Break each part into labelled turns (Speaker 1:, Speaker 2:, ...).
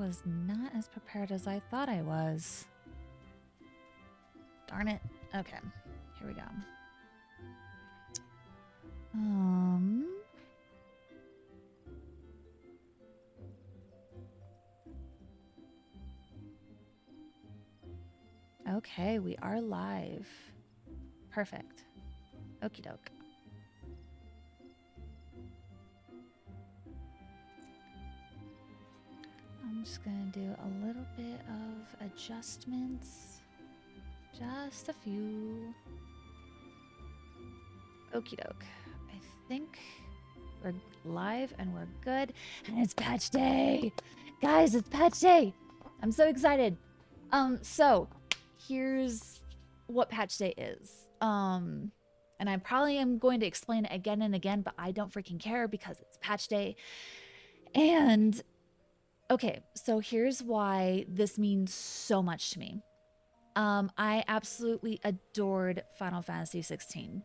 Speaker 1: was not as prepared as I thought I was. Darn it. Okay, here we go. Okay, we are live. Perfect. Okie doke. I'm just gonna do a little bit of adjustments. Just a few. Okie doke. I think we're live and we're good. And it's patch day! Guys, it's patch day! I'm so excited. So here's what patch day is. And I probably am going to explain it again and again, but I don't freaking care because it's patch day. And okay, so here's why this means so much to me. I absolutely adored Final Fantasy 16.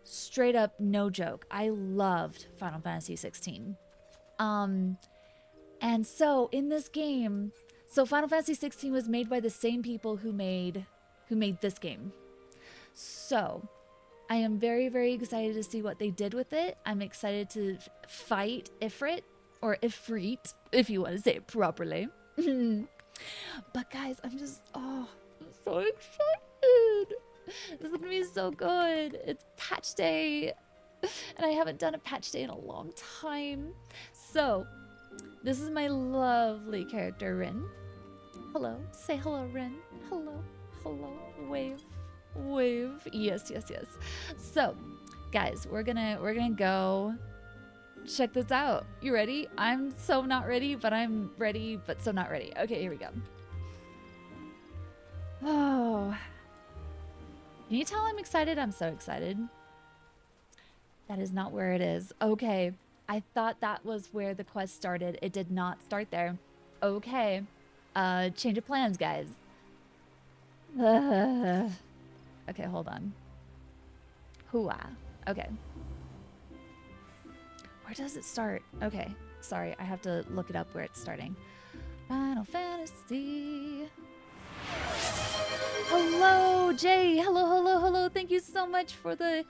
Speaker 1: Straight up, no joke. I loved Final Fantasy 16. And so in this game, so Final Fantasy 16 was made by the same people who made this game. So I am very, very excited to see what they did with it. I'm excited to fight Ifrit, or Ifrit, if you want to say it properly. But guys, I'm so excited. This is gonna be so good. It's patch day, and I haven't done a patch day in a long time. So this is my lovely character, Rin. Hello. Say hello, Rin. Hello. Hello. Wave. Wave. Yes, yes, yes. So, guys, we're gonna go check this out. You ready? I'm so not ready, but I'm ready, but so not ready. Okay, here we go. Oh. Can you tell I'm excited? I'm so excited. That is not where it is. Okay. I thought that was where the quest started. It did not start there. Okay. Change of plans, guys. Okay, hold on. Hooah. Okay. Where does it start? Okay. Sorry, I have to look it up where it's starting. Final Fantasy. Hello, Jay. Hello, hello, hello. Thank you so much for the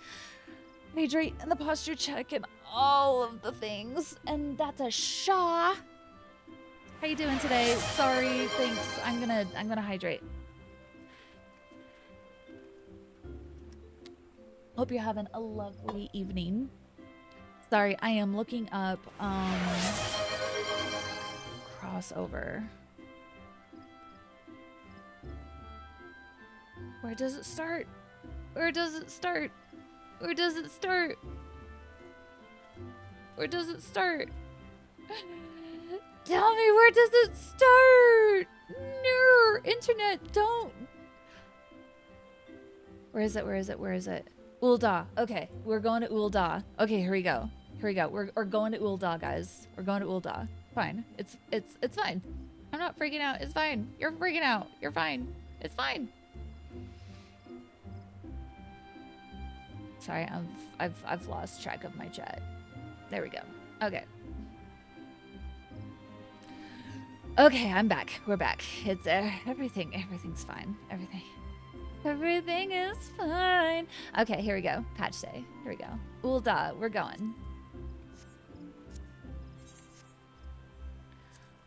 Speaker 1: hydrate and the posture check and all of the things. And that's a Shaw. How you doing today? Sorry, thanks. I'm gonna hydrate. Hope you're having a lovely evening. Sorry, I am looking up crossover. Where does it start? Where does it start? Where does it start? Where does it start? Tell me, where does it start? No, internet, don't. Where is it? Where is it? Where is it? Ul'dah. Okay, we're going to Ul'dah. Okay, here we go. Here we go. We're going to Ul'dah, guys. We're going to Ul'dah. Fine. It's fine. I'm not freaking out. It's fine. You're freaking out. You're fine. It's fine. Sorry, I've lost track of my chat. There we go. Okay. Okay, I'm back. We're back. It's everything's fine. Everything is fine. Okay, here we go. Patch day. Here we go. Ul'dah, we're going.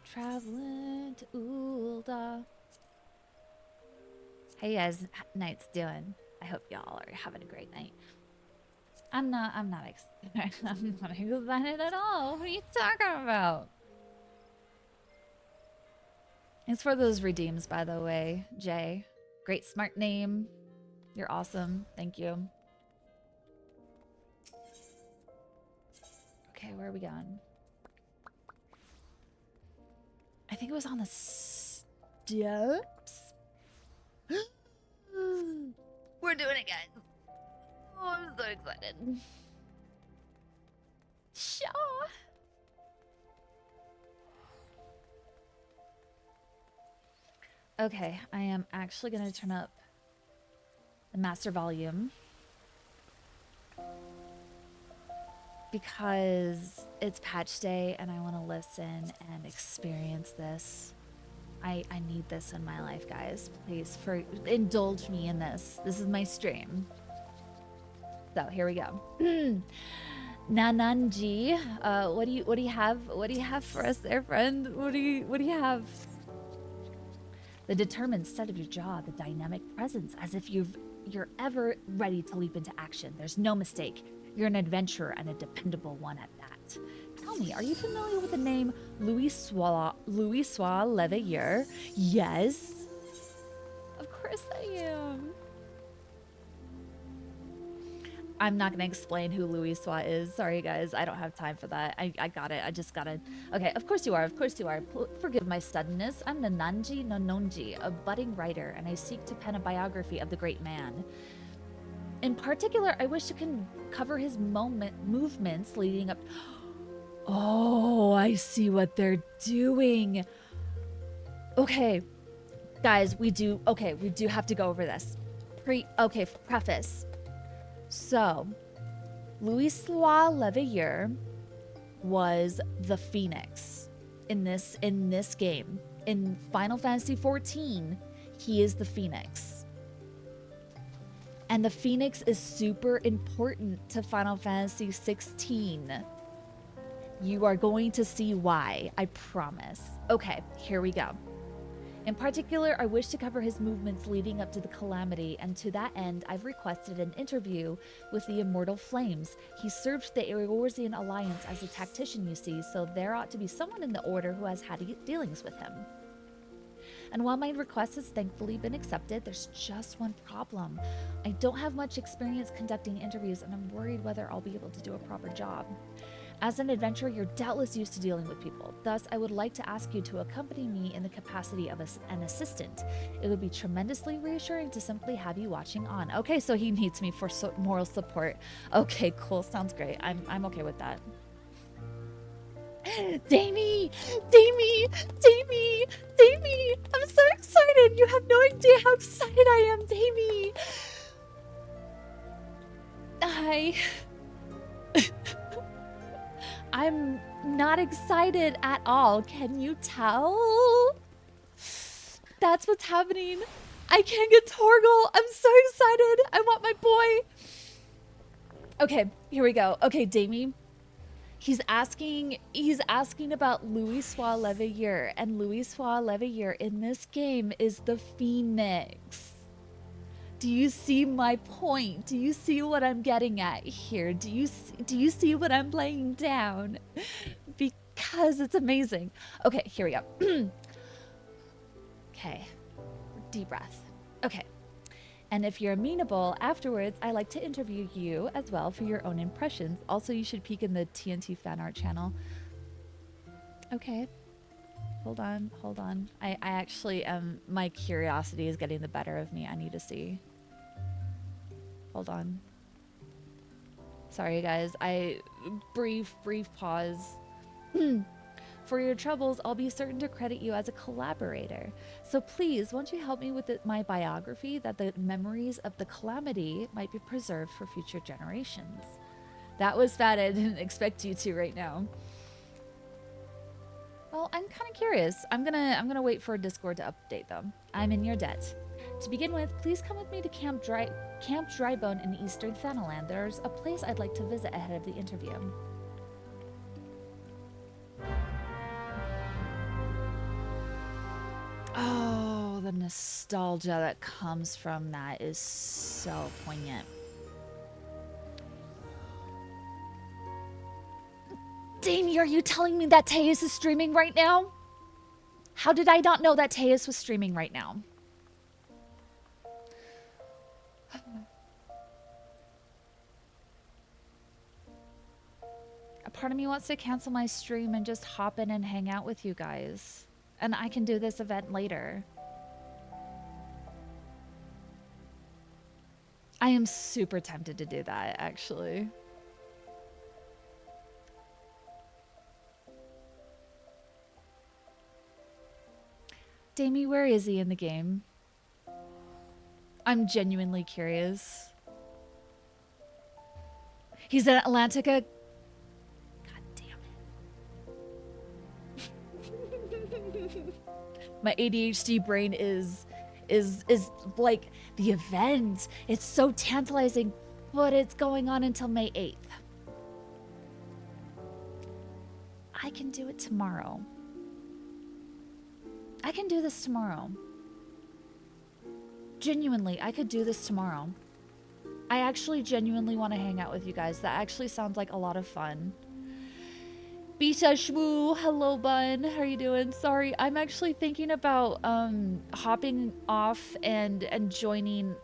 Speaker 1: Traveling to Ul'dah. How you guys' nights doing? I hope y'all are having a great night. I'm not excited. I'm not excited at all. What are you talking about? It's for those redeems, by the way, Jay. Great smart name. You're awesome. Thank you. Okay, where are we going? I think it was on the steps. We're doing it, guys. Oh, I'm so excited. Shaw. Okay, I am actually going to turn up the master volume. because it's patch day and I want to listen and experience this. I need this in my life, guys. Please, indulge me in this. This is my stream. So here we go. Nananji, what do you have? What do you have for us there, friend? What do you have? The determined set of your jaw, the dynamic presence, as if you're ever ready to leap into action. There's no mistake. You're an adventurer and a dependable one at that. Tell me, are you familiar with the name Louis-Soix Leveilleur? Yes. Of course I am. I'm not going to explain who Louis-Soix is. Sorry, guys. I don't have time for that. I got it. I just got to... Okay, of course you are. Of course you are. Forgive my suddenness. I'm Nananji Nononji, a budding writer, and I seek to pen a biography of the great man. In particular, I wish to cover his movements leading up... Oh, I see what they're doing. Okay, guys, we do have to go over this. Preface. So, Louis-Soix Leveilleur was the Phoenix in this game. In Final Fantasy XIV, he is the Phoenix. And the Phoenix is super important to Final Fantasy XVI. You are going to see why, I promise. Okay, here we go. In particular, I wish to cover his movements leading up to the calamity, and to that end, I've requested an interview with the Immortal Flames. He served the Eorzean Alliance as a tactician, you see, so there ought to be someone in the Order who has had dealings with him. And while my request has thankfully been accepted, there's just one problem. I don't have much experience conducting interviews, and I'm worried whether I'll be able to do a proper job. As an adventurer, you're doubtless used to dealing with people. Thus, I would like to ask you to accompany me in the capacity of an assistant. It would be tremendously reassuring to simply have you watching on. Okay, so he needs me for moral support. Okay, cool. Sounds great. I'm okay with that. Damie! I'm so excited! You have no idea how excited I am, Damie! I'm not excited at all. Can you tell? That's what's happening. I can't get Torgal. I'm so excited. I want my boy. Okay, here we go. Okay, Damie. He's asking about Louis-Soix Leveilleur, and Louis-Soix Leveilleur in this game is the Phoenix. Do you see my point? Do you see what I'm getting at here? Do you see what I'm laying down? Because it's amazing. Okay, here we go. Okay, deep breath. Okay, and if you're amenable, afterwards, I like to interview you as well for your own impressions. Also, you should peek in the TNT fan art channel. Okay, hold on. I actually am, my curiosity is getting the better of me. I need to see. Hold on. Sorry, guys. Brief pause. For your troubles, I'll be certain to credit you as a collaborator. So please, won't you help me with my biography, that the memories of the calamity might be preserved for future generations? That was bad. I didn't expect you to right now. Well, I'm kind of curious. I'm gonna wait for Discord to update them. I'm in your debt. To begin with, please come with me to Camp Drybone in Eastern Thanalan. There's a place I'd like to visit ahead of the interview. Oh, the nostalgia that comes from that is so poignant. Damie, are you telling me that Teus is streaming right now? How did I not know that Teus was streaming right now? A part of me wants to cancel my stream and just hop in and hang out with you guys. And I can do this event later. I am super tempted to do that, actually. Damie, where is he in the game? I'm genuinely curious. He's in Atlantica. My ADHD brain is like the event. It's so tantalizing, but it's going on until May 8th. I can do it tomorrow. I can do this tomorrow. Genuinely, I could do this tomorrow. I actually genuinely want to hang out with you guys. That actually sounds like a lot of fun. Beta Shmoo, hello bun, how are you doing? Sorry, I'm actually thinking about hopping off and joining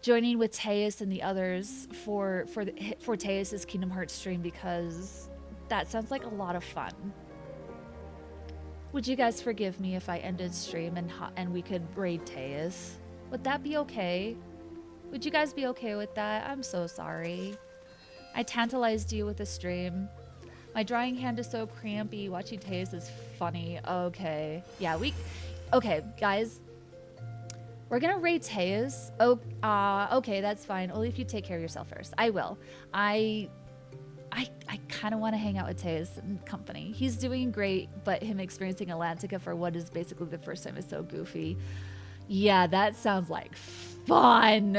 Speaker 1: joining with Teus and the others for Teus's Kingdom Hearts stream, because that sounds like a lot of fun. Would you guys forgive me if I ended stream and we could raid Teus? Would that be okay? Would you guys be okay with that? I'm so sorry. I tantalized you with the stream. My drawing hand is so crampy. Watching Teus is funny. Okay. Yeah, okay, guys. We're gonna raid Teus. Oh, okay, that's fine. Only if you take care of yourself first. I will. I kind of want to hang out with Teus and company. He's doing great, but him experiencing Atlantica for what is basically the first time is so goofy. Yeah, that sounds like fun.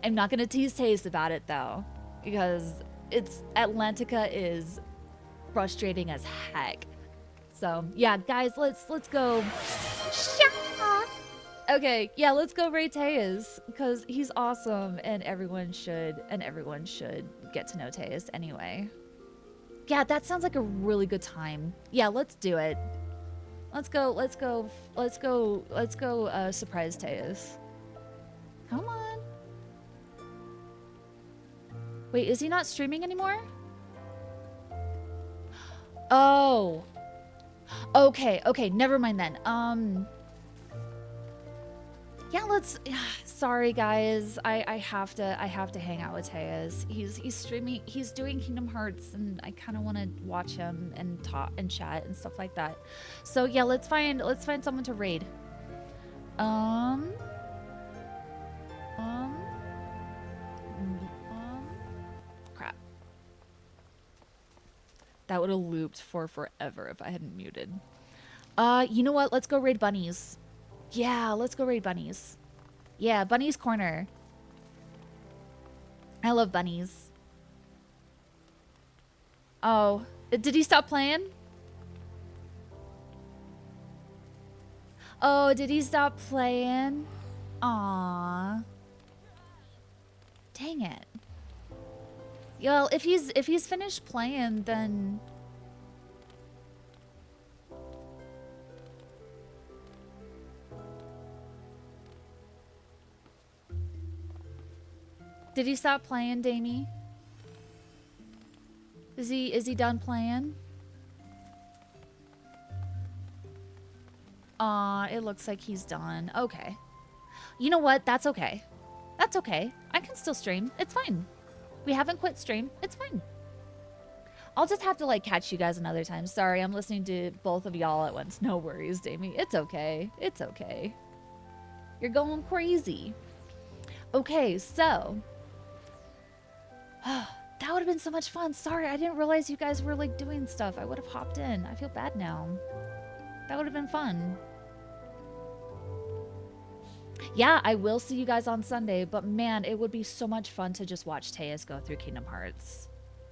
Speaker 1: I'm not gonna tease Teus about it though, because Atlantica is frustrating as heck. So yeah, guys, let's go. Okay, yeah, let's go raid Teus, because he's awesome, and everyone should get to know Teus anyway. Yeah, that sounds like a really good time. Yeah, let's do it. Let's go surprise Teus. Come on. Wait, is he not streaming anymore? Oh. Okay, never mind then. Yeah, sorry guys. I have to hang out with Teus. He's streaming, he's doing Kingdom Hearts, and I kind of want to watch him and talk and chat and stuff like that. So yeah, let's find someone to raid. Crap. That would have looped for forever if I hadn't muted. You know what? Let's go raid bunnies. Yeah, let's go raid bunnies. Yeah, bunnies corner. I love bunnies. Oh, did he stop playing? Oh, did he stop playing? Aww. Dang it. Well, if he's finished playing, then did he stop playing, Damie? Is he done playing? Aw, it looks like he's done. Okay. You know what? That's okay. That's okay. I can still stream. It's fine. We haven't quit stream. It's fine. I'll just have to like catch you guys another time. Sorry, I'm listening to both of y'all at once. No worries, Damie. It's okay. It's okay. You're going crazy. Okay, so that would have been so much fun. Sorry, I didn't realize you guys were like doing stuff. I would have hopped in. I feel bad now. That would have been fun. Yeah, I will see you guys on Sunday, but man, it would be so much fun to just watch Teus go through Kingdom Hearts.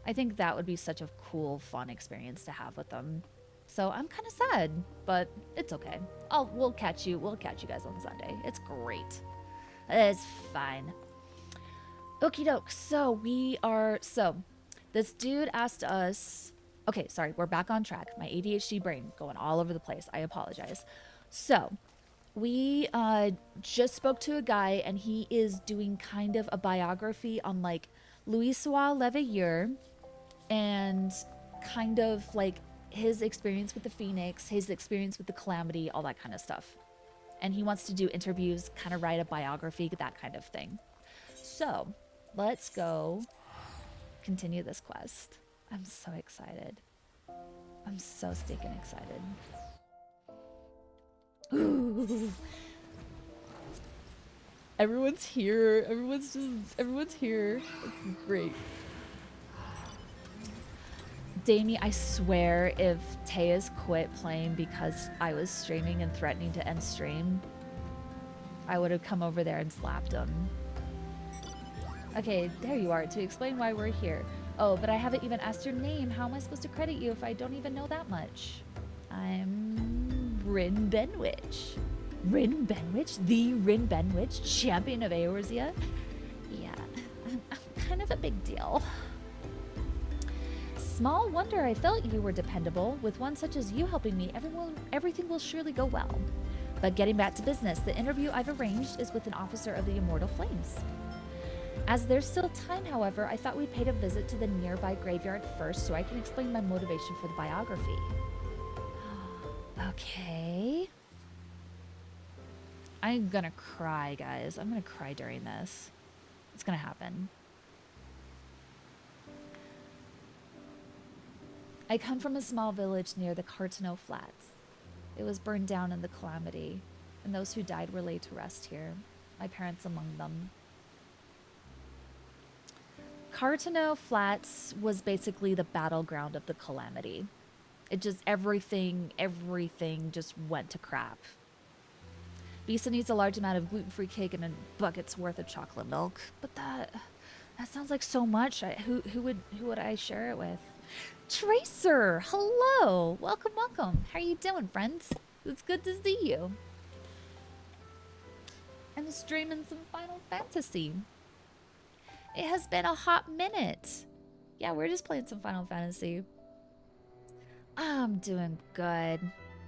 Speaker 1: I think that would be such a cool, fun experience to have with them. So I'm kind of sad, but it's okay. We'll catch you guys on Sunday. It's great. It's fine. Okie doke. So this dude asked us, okay, sorry, we're back on track. My ADHD brain going all over the place. I apologize. So we just spoke to a guy, and he is doing kind of a biography on like Louis-Soix Leveilleur, and kind of like his experience with the Phoenix, his experience with the Calamity, all that kind of stuff. And he wants to do interviews, kind of write a biography, that kind of thing. So let's go continue this quest. I'm so excited. I'm so stinking excited. Ooh. Everyone's here. Everyone's here. It's great. Damie, I swear if Tejas quit playing because I was streaming and threatening to end stream, I would have come over there and slapped him. Okay, there you are, to explain why we're here. Oh, but I haven't even asked your name. How am I supposed to credit you if I don't even know that much? I'm Rin Benwich. Rin Benwich? The Rin Benwich? Champion of Eorzea? Yeah, I'm kind of a big deal. Small wonder I felt you were dependable. With one such as you helping me, everything will surely go well. But getting back to business, the interview I've arranged is with an officer of the Immortal Flames. As there's still time, however, I thought we'd pay a visit to the nearby graveyard first so I can explain my motivation for the biography. Okay. I'm gonna cry, guys. I'm gonna cry during this. It's gonna happen. I come from a small village near the Cartano Flats. It was burned down in the calamity, and those who died were laid to rest here, my parents among them. Cartano Flats was basically the battleground of the calamity. It just, everything just went to crap. Bisa needs a large amount of gluten-free cake and a bucket's worth of chocolate milk, but that sounds like so much. Who would I share it with? Tracer, hello, welcome. How are you doing, friends? It's good to see you. I'm streaming some Final Fantasy. It has been a hot minute. Yeah, we're just playing some Final Fantasy. I'm doing good.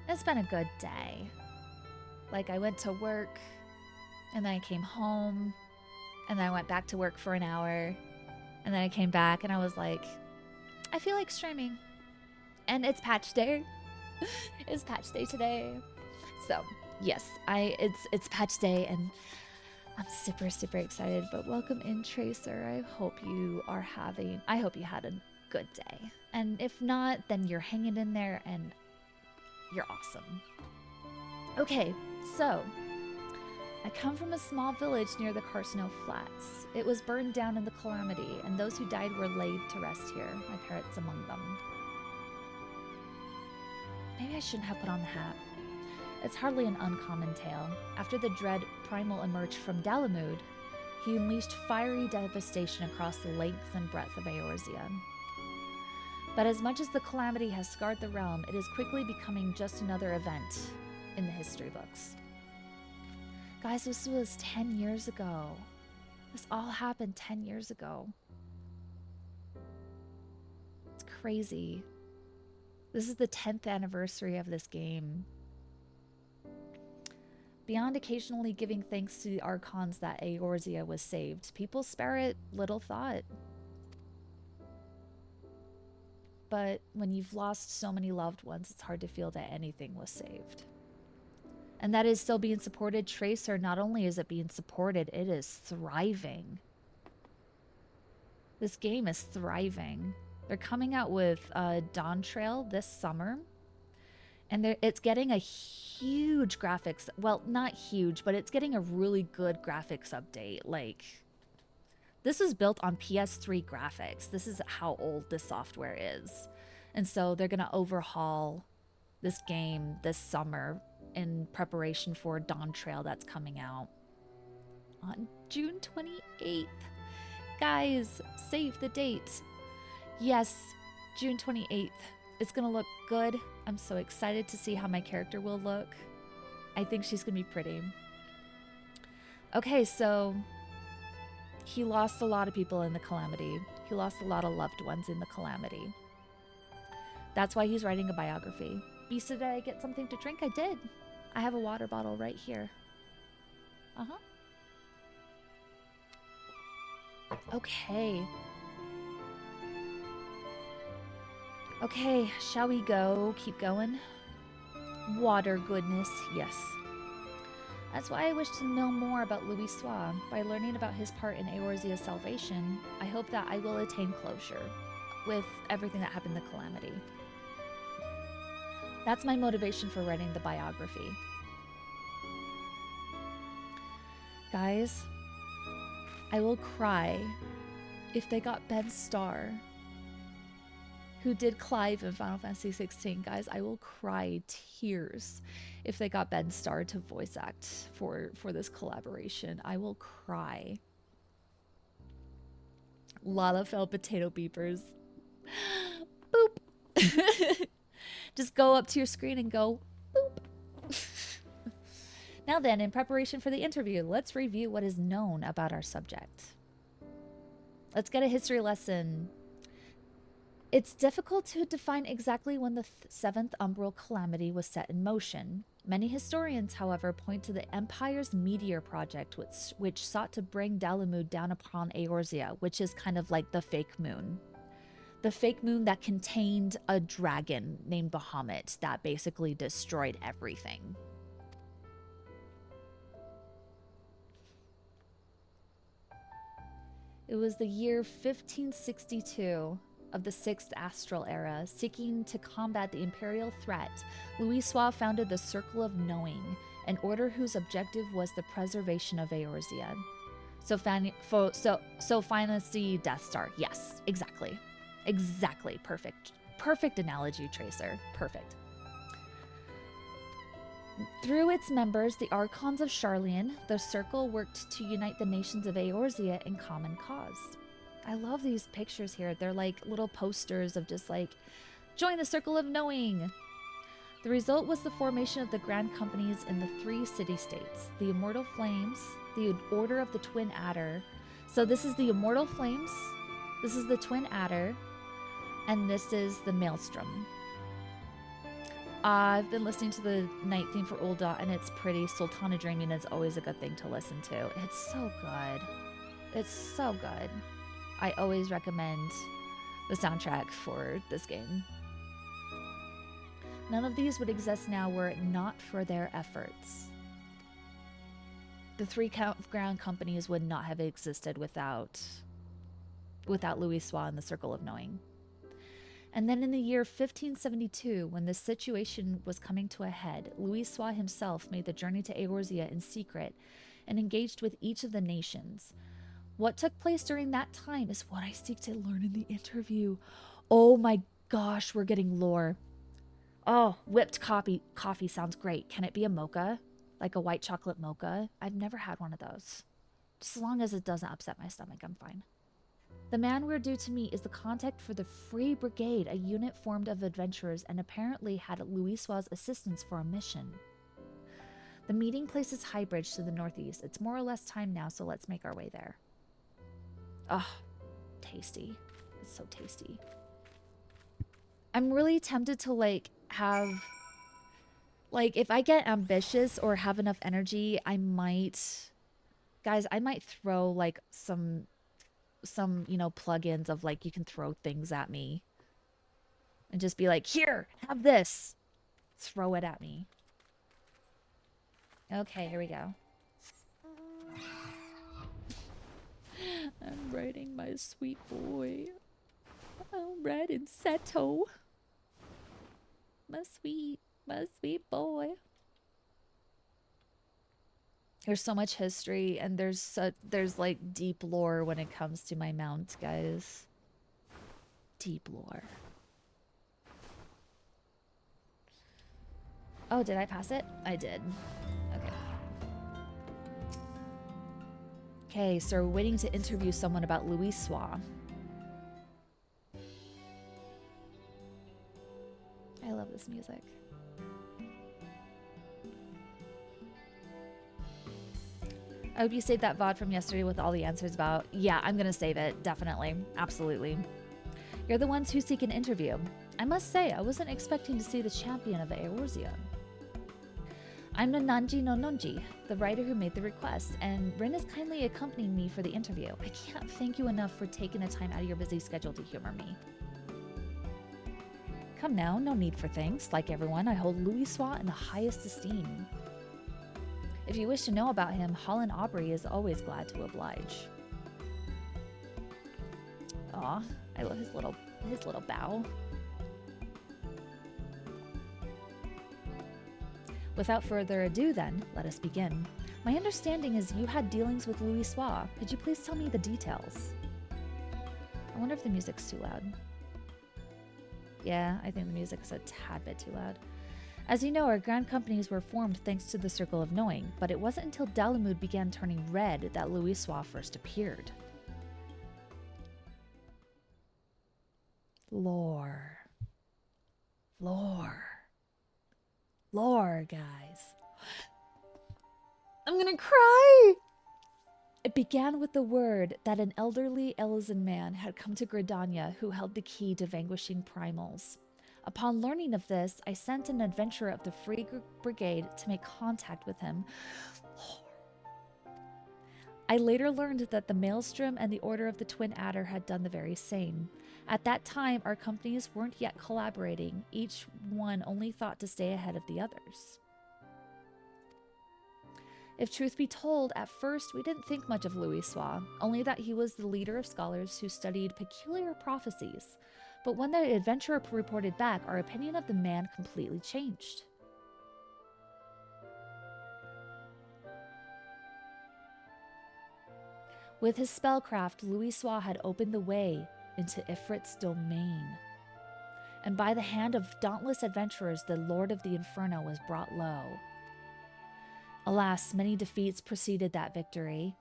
Speaker 1: It's been a good day. Like, I went to work, and then I came home, and then I went back to work for an hour, and then I came back, and I was like, I feel like streaming. And it's patch day. It's patch day today. So, yes, it's patch day, and I'm super excited. But welcome in, Tracer. I hope you had a good day. And if not, then you're hanging in there, and you're awesome. Okay, so I come from a small village near the Cartano Flats. It was burned down in the calamity, and those who died were laid to rest here, my parents among them. Maybe I shouldn't have put on the hat. It's hardly an uncommon tale. After the dread Primal emerged from Dalamud, he unleashed fiery devastation across the length and breadth of Eorzea. But as much as the calamity has scarred the realm, it is quickly becoming just another event in the history books. Guys, this was 10 years ago. This all happened 10 years ago. It's crazy. This is the 10th anniversary of this game. Beyond occasionally giving thanks to the Archons that Eorzea was saved, people spare it little thought. But when you've lost so many loved ones, it's hard to feel that anything was saved. And that is still being supported. Tracer, not only is it being supported, it is thriving. This game is thriving. They're coming out with Dawntrail this summer. And it's getting a huge graphics, well, not huge, but it's getting a really good graphics update. Like, this was built on PS3 graphics. This is how old this software is. And so they're going to overhaul this game this summer in preparation for Dawntrail that's coming out on June 28th. Guys, save the date. Yes, June 28th. It's gonna look good. I'm so excited to see how my character will look. I think she's gonna be pretty. Okay, so he lost a lot of people in the calamity. He lost a lot of loved ones in the calamity. That's why he's writing a biography. Bisa, did I get something to drink? I did. I have a water bottle right here. Uh-huh. Okay. Okay, shall we go? Keep going? Water goodness, yes. That's why I wish to know more about Louisoix. By learning about his part in Eorzea's salvation, I hope that I will attain closure with everything that happened in the calamity. That's my motivation for writing the biography. Guys, I will cry if they got Ben's star. who did Clive in Final Fantasy 16. Guys, I will cry tears if they got Ben Starr to voice act for this collaboration. I will cry. Lalafell potato beepers. Boop. Just go up to your screen and go boop. Now then, in preparation for the interview, let's review what is known about our subject. Let's get a history lesson. It's difficult to define exactly when the Seventh Umbral Calamity was set in motion. Many historians, however, point to the Empire's Meteor Project, which sought to bring Dalamud down upon Eorzea, which is kind of like the fake moon. The fake moon that contained a dragon named Bahamut that basically destroyed everything. It was the year 1562 of the 6th Astral Era. Seeking to combat the Imperial threat, Louisoix founded the Circle of Knowing, an order whose objective was the preservation of Eorzea. So Fantasy Death Star. Yes, exactly. Exactly. Perfect. Perfect analogy, Tracer. Perfect. Through its members, the Archons of Sharlayan, the Circle worked to unite the nations of Eorzea in common cause. I love these pictures here. They're like little posters of just like, join the Circle of Knowing. The result was the formation of the Grand Companies in the 3 city-states, the Immortal Flames, the Order of the Twin Adder. So this is the Immortal Flames, this is the Twin Adder, and this is the Maelstrom. I've been listening to the night theme for Ul'dah, and it's pretty. Sultana Dreaming is always a good thing to listen to. It's so good. It's so good. I always recommend the soundtrack for this game. None of these would exist now were it not for their efforts. The 3 Grand Companies would not have existed without Louisoix and the Circle of Knowing. And then in the year 1572, when the situation was coming to a head, Louisoix himself made the journey to Eorzea in secret and engaged with each of the nations. What took place during that time is what I seek to learn in the interview. Oh my gosh, we're getting lore. Oh, whipped coffee sounds great. Can it be a mocha? Like a white chocolate mocha? I've never had one of those. Just as long as it doesn't upset my stomach, I'm fine. The man we're due to meet is the contact for the Free Brigade, a unit formed of adventurers and apparently had Louisoix's assistance for a mission. The meeting place is Highbridge to the northeast. It's more or less time now, so let's make our way there. Oh, tasty. It's so tasty. I'm really tempted to if I get ambitious or have enough energy, I might throw like some plugins of like, you can throw things at me and just be like, here, have this. Throw it at me. Okay, here we go. I'm riding my sweet boy. I'm riding Seto. My sweet boy. There's so much history, and there's like deep lore when it comes to my mount, guys. Deep lore. Oh, did I pass it? I did. Okay. Okay, so we're waiting to interview someone about Louisoix. I love this music. I hope you saved that VOD from yesterday with all the answers about... Yeah, I'm gonna save it, definitely. Absolutely. You're the ones who seek an interview. I must say, I wasn't expecting to see the champion of Eorzea. I'm the Nanji no Nonji, the writer who made the request, and Rin is kindly accompanying me for the interview. I can't thank you enough for taking the time out of your busy schedule to humor me. Come now, no need for thanks. Like everyone, I hold Louisoix in the highest esteem. If you wish to know about him, Holland Aubrey is always glad to oblige. Aw, I love his little bow. Without further ado then, let us begin. My understanding is you had dealings with Louisoix. Could you please tell me the details? I wonder if the music's too loud. Yeah, I think the music is a tad bit too loud. As you know, our grand companies were formed thanks to the Circle of Knowing, but it wasn't until Dalamud began turning red that Louisoix first appeared. Lore. Lore. Lore, guys. I'm gonna cry! It began with the word that an elderly Elysian man had come to Gridania who held the key to vanquishing primals. Upon learning of this, I sent an adventurer of the Free Brigade to make contact with him. I later learned that the Maelstrom and the Order of the Twin Adder had done the very same. At that time, our companies weren't yet collaborating. Each one only thought to stay ahead of the others. If truth be told, at first we didn't think much of Louisoix, only that he was the leader of scholars who studied peculiar prophecies. But when the adventurer reported back, our opinion of the man completely changed. With his spellcraft, Louisoix had opened the way into Ifrit's domain. And by the hand of dauntless adventurers, the Lord of the Inferno was brought low. Alas, many defeats preceded that victory.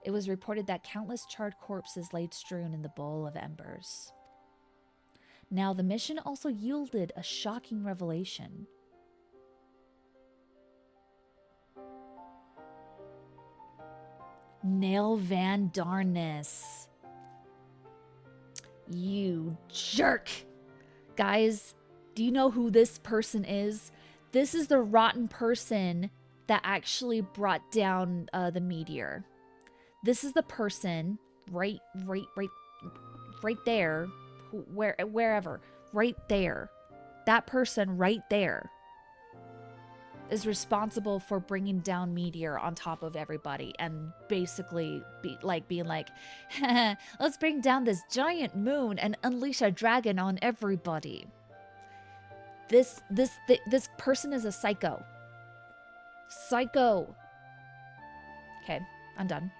Speaker 1: It was reported that countless charred corpses laid strewn in the bowl of embers. Now, the mission also yielded a shocking revelation. Nail Van Darnus. You jerk! Guys, do you know who this person is? This is the rotten person that actually brought down the meteor. This is the person right there, wherever, right there. That person right there is responsible for bringing down meteor on top of everybody and basically being like, let's bring down this giant moon and unleash a dragon on everybody. This person is a psycho. Psycho. Okay, I'm done.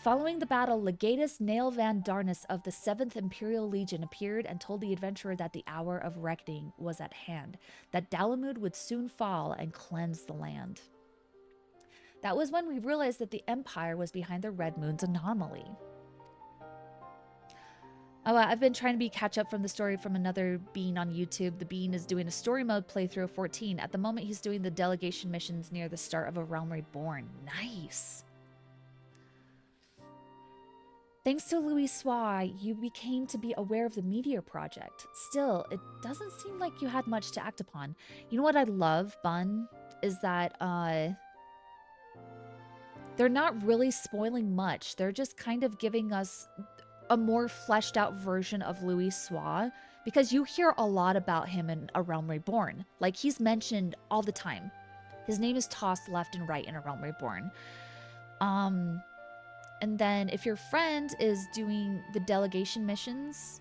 Speaker 1: Following the battle, Legatus Nail Van Darnus of the 7th Imperial Legion appeared and told the adventurer that the hour of reckoning was at hand, that Dalamud would soon fall and cleanse the land. That was when we realized that the Empire was behind the Red Moon's anomaly. Oh, I've been trying to catch up from the story from another Bean on YouTube. The Bean is doing a story mode playthrough of 14. At the moment, he's doing the delegation missions near the start of A Realm Reborn. Nice. Thanks to Louisoix, you became to be aware of the Meteor Project. Still, it doesn't seem like you had much to act upon. You know what I love, Bun? Is that, they're not really spoiling much. They're just kind of giving us a more fleshed out version of Louisoix, because you hear a lot about him in A Realm Reborn. Like, he's mentioned all the time. His name is tossed left and right in A Realm Reborn. And then if your friend is doing the delegation missions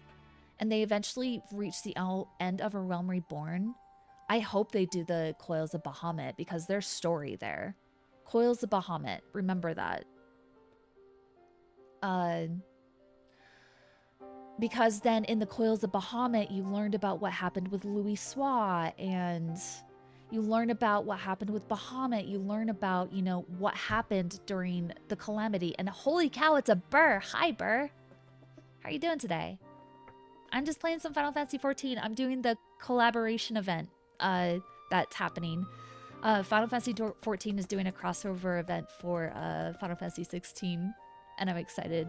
Speaker 1: and they eventually reach the end of A Realm Reborn, I hope they do the Coils of Bahamut, because there's story there. Coils of Bahamut, remember that. Because then in the Coils of Bahamut, you learned about what happened with Louisoix, and you learn about what happened with Bahamut. You learn about, you know, what happened during the calamity. And holy cow, it's a Burr. Hi, Burr. How are you doing today? I'm just playing some Final Fantasy XIV. I'm doing the collaboration event that's happening. Final Fantasy XIV is doing a crossover event for Final Fantasy XVI, and I'm excited.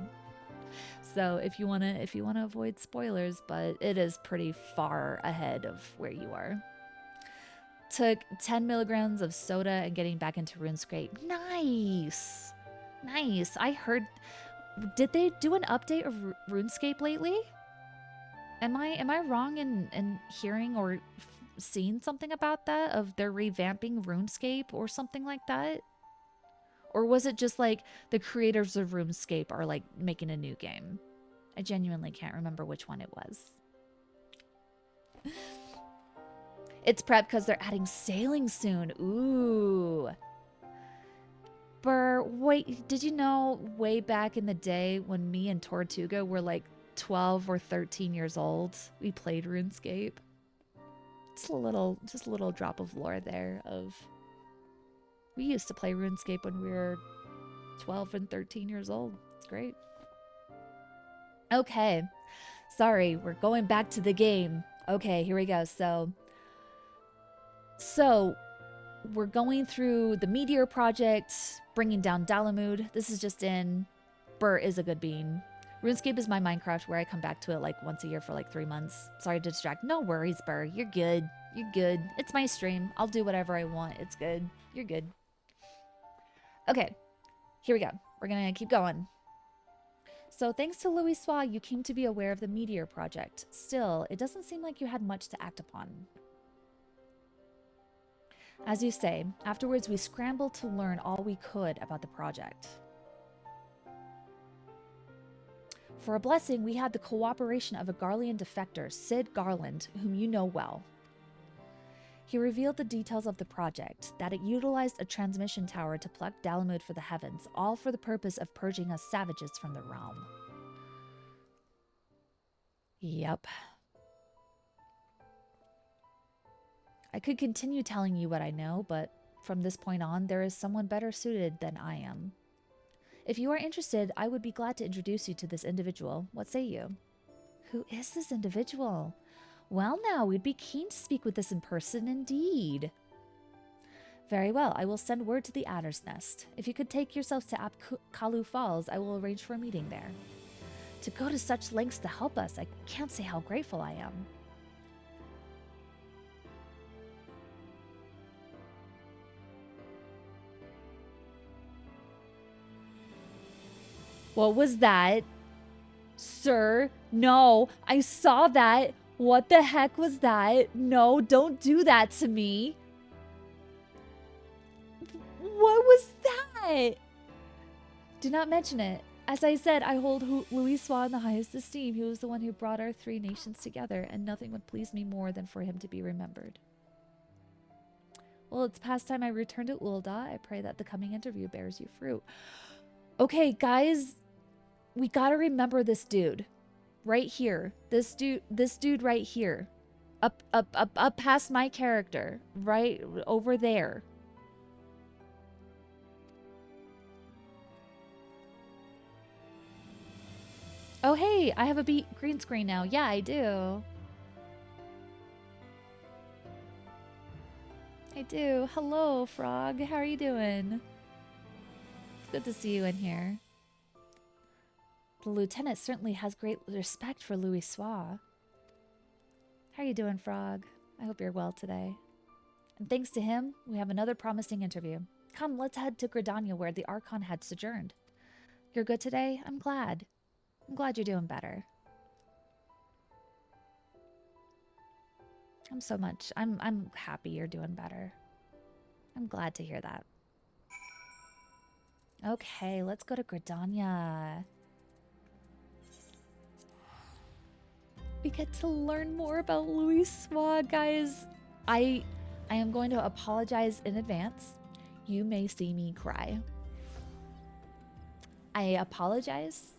Speaker 1: So if you wanna avoid spoilers, but it is pretty far ahead of where you are. Took 10 milligrams of soda and getting back into RuneScape. Nice. Nice. I heard, did they do an update of RuneScape lately? Am I wrong in hearing or seeing something about that, of their revamping RuneScape or something like that? Or was it just like the creators of RuneScape are like making a new game? I genuinely can't remember which one it was. It's prep because they're adding sailing soon. Ooh. Burr, wait, did you know way back in the day when me and Tortuga were like 12 or 13 years old, we played RuneScape. Just a little drop of lore there of we used to play RuneScape when we were 12 and 13 years old. It's great. Okay. Sorry, we're going back to the game. Okay, here we go. So we're going through the Meteor Project, bringing down Dalamud. This is just in Burr is a good bean. RuneScape is my Minecraft where I come back to it like once a year for like 3 months. Sorry to distract. No worries, Burr. You're good. You're good. It's my stream. I'll do whatever I want. It's good. You're good. Okay, here we go. We're gonna keep going. So thanks to Louisoix, you came to be aware of the Meteor Project. Still, it doesn't seem like you had much to act upon. As you say, afterwards we scrambled to learn all we could about the project. For a blessing, we had the cooperation of a Garlean defector, Sid Garland, whom you know well. He revealed the details of the project, that it utilized a transmission tower to pluck Dalamud for the heavens, all for the purpose of purging us savages from the realm. Yep. I could continue telling you what I know, but from this point on, there is someone better suited than I am. If you are interested, I would be glad to introduce you to this individual. What say you? Who is this individual? Well now, we'd be keen to speak with this in person indeed. Very well, I will send word to the Adder's Nest. If you could take yourselves to Apkalu Falls, I will arrange for a meeting there. To go to such lengths to help us, I can't say how grateful I am. What was that? Sir, no, I saw that. What the heck was that? No, don't do that to me. What was that? Do not mention it. As I said, I hold Louisoix in the highest esteem. He was the one who brought our 3 nations together, and nothing would please me more than for him to be remembered. Well, it's past time I return to Ul'dah. I pray that the coming interview bears you fruit. Okay, guys, we gotta remember this dude. Right here. This dude right here. Up past my character. Right over there. Oh, hey, I have a green screen now. Yeah, I do. I do. Hello, Frog. How are you doing? It's good to see you in here. The lieutenant certainly has great respect for Louisoix. How are you doing, Frog? I hope you're well today. And thanks to him, we have another promising interview. Come, let's head to Gridania where the Archon had sojourned. You're good today? I'm glad. I'm glad you're doing better. I'm happy you're doing better. I'm glad to hear that. Okay, let's go to Gridania. We get to learn more about Louisoix, guys. I am going to apologize in advance. You may see me cry. I apologize,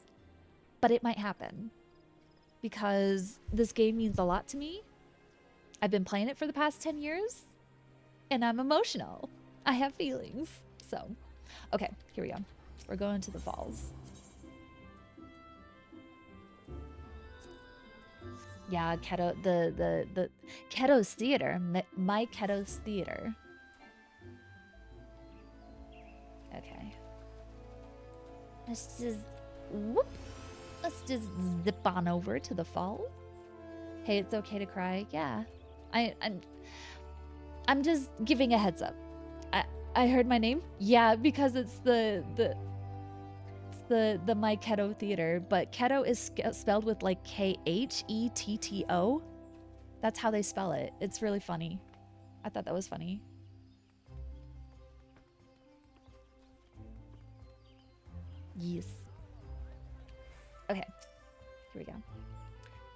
Speaker 1: but it might happen because this game means a lot to me. I've been playing it for the past 10 years and I'm emotional. I have feelings. So, okay, here we go. We're going to the falls. Yeah, Keto, the Keto's Theater, my Keto's Theater. Okay. Let's just zip on over to the fall. Hey, it's okay to cry. Yeah, I'm just giving a heads up. I heard my name. Yeah, because it's the My Keto Theater, but Keto is spelled with like Khetto. That's how they spell it. It's really funny. I thought that was funny. Yes. Okay, here we go.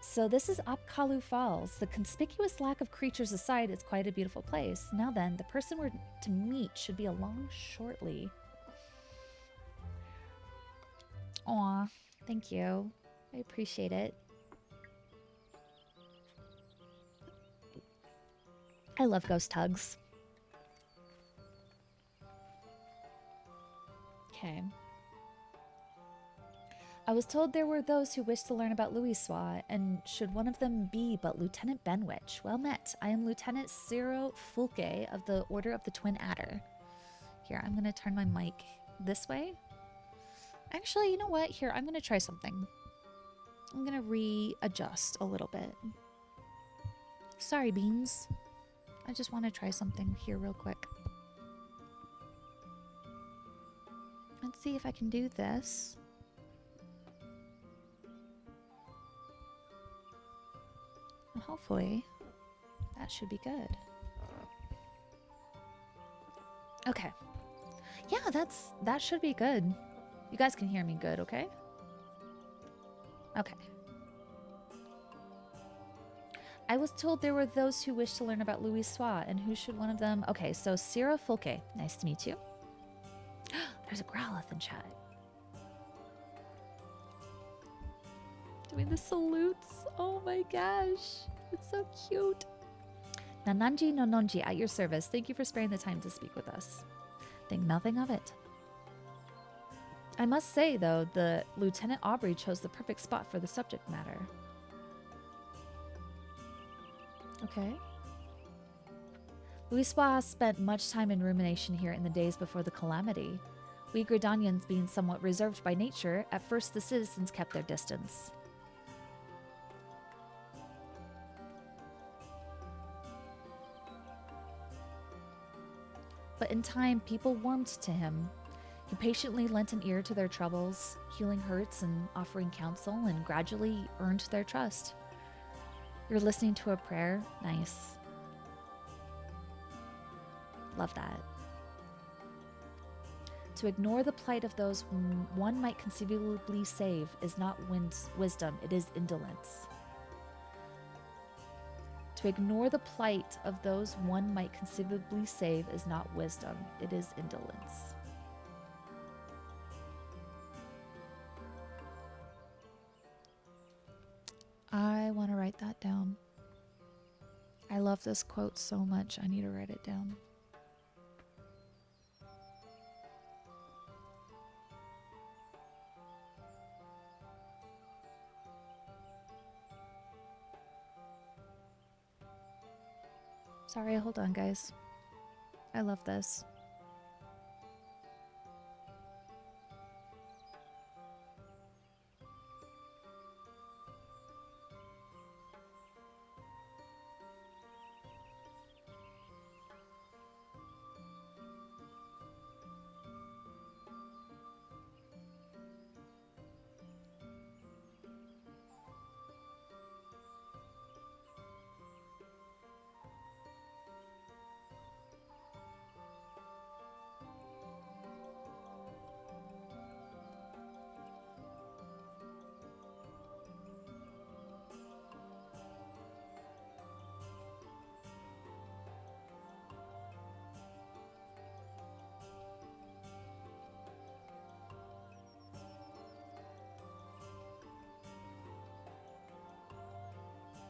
Speaker 1: So this is Apkalu Falls. The conspicuous lack of creatures aside, it's quite a beautiful place. Now then, the person we're to meet should be along shortly. Aw, thank you. I appreciate it. I love ghost hugs. Okay. I was told there were those who wished to learn about Louisoix, and should one of them be but Lieutenant Benwich? Well met. I am Lieutenant Ciro Fulke of the Order of the Twin Adder. Here, I'm going to turn my mic this way. Actually, you know what? Here, I'm going to try something. I'm going to readjust a little bit. Sorry, Beans. I just want to try something here real quick. Let's see if I can do this. And hopefully, that should be good. Okay. Yeah, that should be good. You guys can hear me good, okay? Okay. I was told there were those who wished to learn about Louisoix, and who should one of them... Okay, so Ciro Fulke. Nice to meet you. There's a Growlithe in chat. Doing the salutes. Oh my gosh. It's so cute. Nananji Nononji, at your service. Thank you for sparing the time to speak with us. Think nothing of it. I must say, though, the Lieutenant Aubrey chose the perfect spot for the subject matter. Okay. Louisoix spent much time in rumination here in the days before the calamity. We Gridanians being somewhat reserved by nature, at first the citizens kept their distance. But in time, people warmed to him. He patiently lent an ear to their troubles, healing hurts and offering counsel, and gradually earned their trust. You're listening to a prayer? Nice. Love that. To ignore the plight of those whom one might conceivably save is not wisdom, it is indolence. To ignore the plight of those one might conceivably save is not wisdom, it is indolence. I want to write that down. I love this quote so much, I need to write it down. Sorry, hold on, guys. I love this.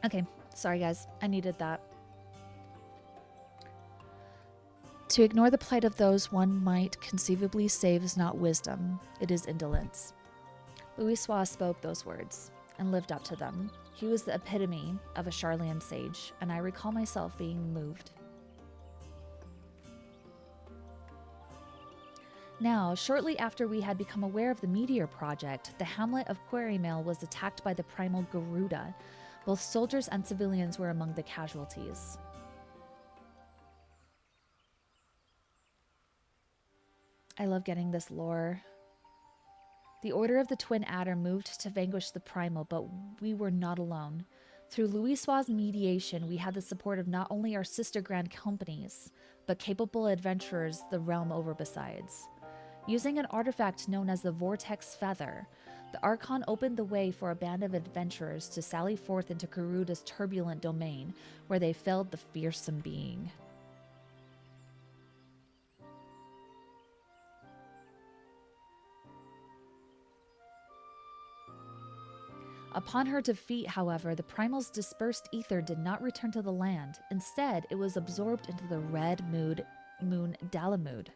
Speaker 1: Okay, sorry guys, I needed that. To ignore the plight of those one might conceivably save is not wisdom, it is indolence. Louisoix spoke those words and lived up to them. He was the epitome of a Charlian sage, and I recall myself being moved. Now, shortly after we had become aware of the Meteor Project, the hamlet of Quarrymail was attacked by the primal Garuda. Both soldiers and civilians were among the casualties. I love getting this lore. The Order of the Twin Adder moved to vanquish the primal, but we were not alone. Through Louisoix's mediation, we had the support of not only our sister grand companies, but capable adventurers the realm over besides. Using an artifact known as the Vortex Feather, the Archon opened the way for a band of adventurers to sally forth into Garuda's turbulent domain, where they felled the fearsome being. Upon her defeat, however, the Primal's dispersed ether did not return to the land. Instead, it was absorbed into the red moon Dalamud.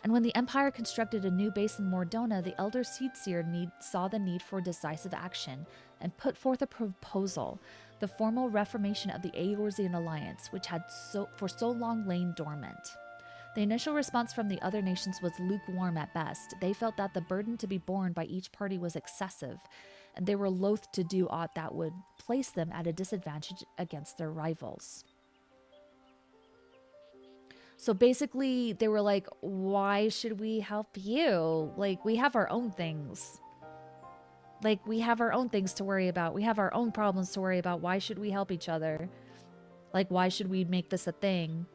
Speaker 1: And when the Empire constructed a new base in Mordona, the Elder Seedseer saw the need for decisive action and put forth a proposal, the formal reformation of the Eorzean Alliance, which had for so long lain dormant. The initial response from the other nations was lukewarm at best. They felt that the burden to be borne by each party was excessive, and they were loath to do aught that would place them at a disadvantage against their rivals. So basically, they were like, why should we help you? Like, we have our own things. Like, we have our own things to worry about. We have our own problems to worry about. Why should we help each other? Like, why should we make this a thing?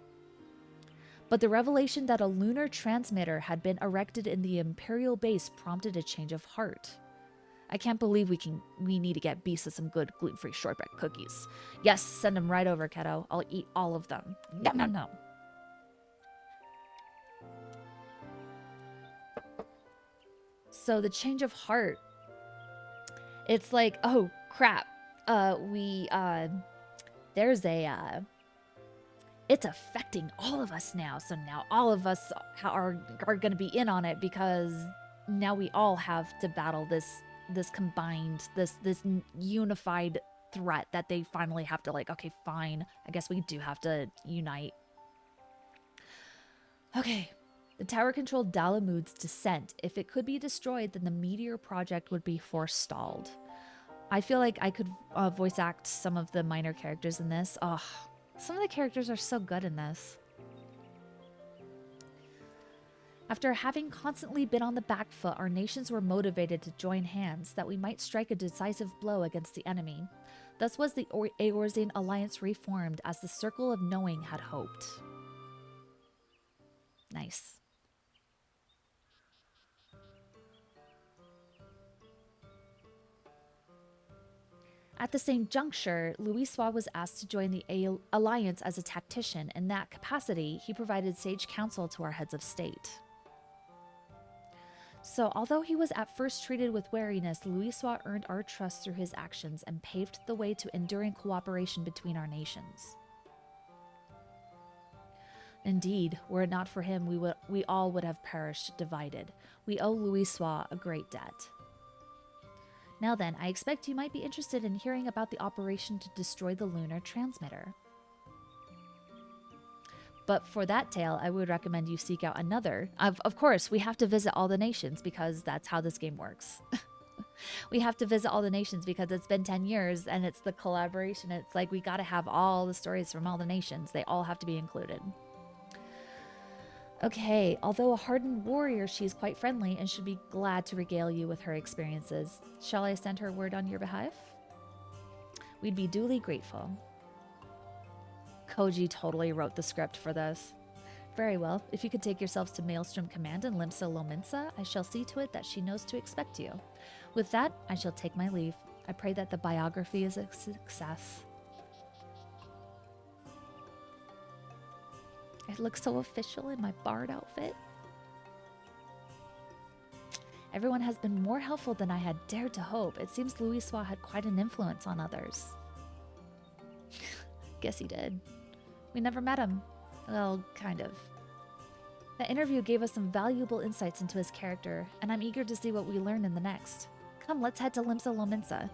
Speaker 1: But the revelation that a lunar transmitter had been erected in the Imperial base prompted a change of heart. I can't believe we need to get Beast some good gluten-free shortbread cookies. Yes, send them right over, kiddo. I'll eat all of them. Nom nom nom. So the change of heart. It's like, oh crap. There's a it's affecting all of us now. So now all of us are going to be in on it because now we all have to battle this combined, this unified threat that they finally have to, like, okay, fine. I guess we do have to unite. Okay. The tower controlled Dalamud's descent. If it could be destroyed, then the Meteor project would be forestalled. I feel like I could voice act some of the minor characters in this. Oh, some of the characters are so good in this. After having constantly been on the back foot, our nations were motivated to join hands that we might strike a decisive blow against the enemy. Thus was the Eorzean Alliance reformed as the Circle of Knowing had hoped. Nice. At the same juncture, Louisoix was asked to join the Alliance as a tactician. In that capacity, he provided sage counsel to our heads of state. So, although he was at first treated with wariness, Louisoix earned our trust through his actions and paved the way to enduring cooperation between our nations. Indeed, were it not for him, we all would have perished divided. We owe Louisoix a great debt. Now then, I expect you might be interested in hearing about the operation to destroy the lunar transmitter. But for that tale, I would recommend you seek out another. Of course, we have to visit all the nations because that's how this game works. We have to visit all the nations because it's been 10 years and it's the collaboration. It's like we got to have all the stories from all the nations. They all have to be included. Okay, although a hardened warrior, she is quite friendly and should be glad to regale you with her experiences. Shall I send her word on your behalf? We'd be duly grateful. Koji totally wrote the script for this. Very well. If you could take yourselves to Maelstrom Command and Limsa Lominsa, I shall see to it that she knows to expect you. With that, I shall take my leave. I pray that the biography is a success. I look so official in my bard outfit. Everyone has been more helpful than I had dared to hope. It seems Louisoix had quite an influence on others. Guess he did. We never met him. Well, kind of. The interview gave us some valuable insights into his character, and I'm eager to see what we learn in the next. Come, let's head to Limsa Lominsa.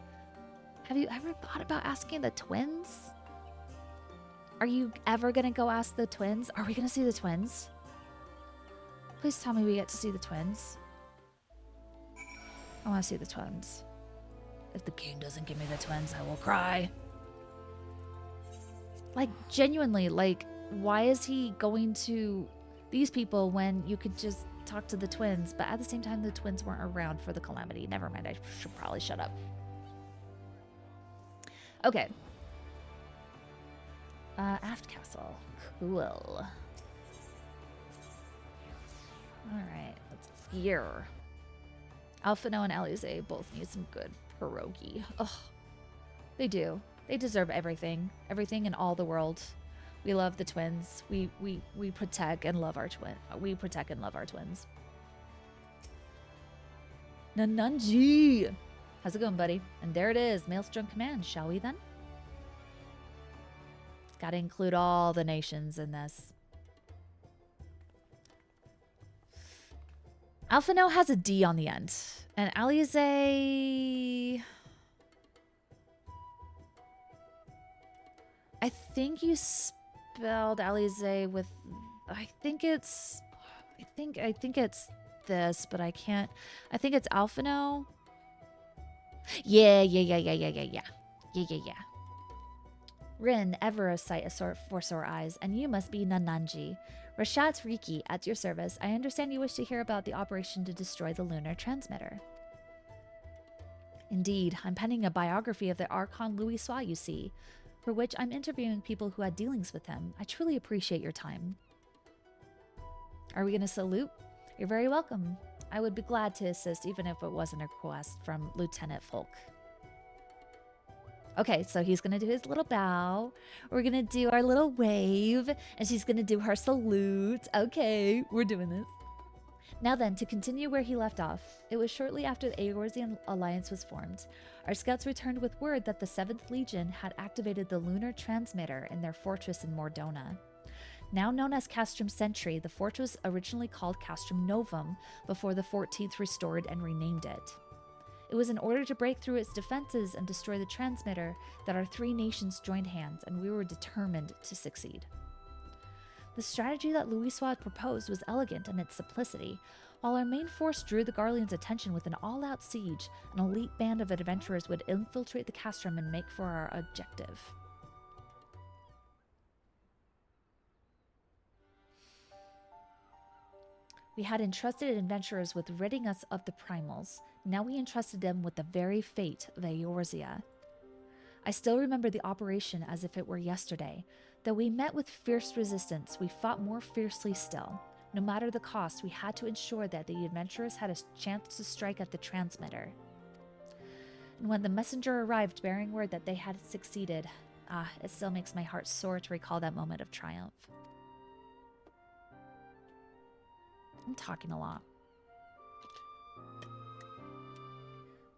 Speaker 1: Have you ever thought about asking the twins? Are you ever gonna go ask the twins? Are we gonna see the twins? Please tell me we get to see the twins. I wanna see the twins. If the game doesn't give me the twins, I will cry. Like, genuinely, like, why is he going to these people when you could just talk to the twins? But at the same time, the twins weren't around for the calamity. Never mind, I should probably shut up. Okay. Aft Castle. Cool. Alright, let's gear. Alphino and Alisaie both need some good pierogi. Ugh. They do. They deserve everything. Everything in all the world. We love the twins. We protect and love our we protect and love our twins. Nanunji! How's it going, buddy? And there it is, Maelstrom Command. Shall we then? Gotta include all the nations in this. Alphino has a D on the end. And Alize... I think you spelled Alize with... I think it's this, but I can't... I think it's Alphino. Yeah. Rin, ever a sight for sore eyes, and you must be Nananji. Rashat Riki, at your service. I understand you wish to hear about the operation to destroy the lunar transmitter. Indeed, I'm penning a biography of the Archon Louis Sois, you see, for which I'm interviewing people who had dealings with him. I truly appreciate your time. Are we going to salute? You're very welcome. I would be glad to assist, even if it wasn't a request from Lieutenant Folk. Okay, so he's going to do his little bow. We're going to do our little wave, and she's going to do her salute. Okay, we're doing this. Now then, to continue where he left off, it was shortly after the Eorzean alliance was formed. Our scouts returned with word that the 7th Legion had activated the lunar transmitter in their fortress in Mordona. Now known as Castrum Sentry, the fort was originally called Castrum Novum before the 14th restored and renamed it. It was in order to break through its defenses and destroy the transmitter that our 3 nations joined hands, and we were determined to succeed. The strategy that Louis Sois proposed was elegant in its simplicity. While our main force drew the Garlean's attention with an all-out siege, an elite band of adventurers would infiltrate the castrum and make for our objective. We had entrusted adventurers with ridding us of the primals. Now we entrusted them with the very fate of Eorzea. I still remember the operation as if it were yesterday. Though we met with fierce resistance, we fought more fiercely still. No matter the cost, we had to ensure that the adventurers had a chance to strike at the transmitter. And when the messenger arrived bearing word that they had succeeded, it still makes my heart sore to recall that moment of triumph. I'm talking a lot.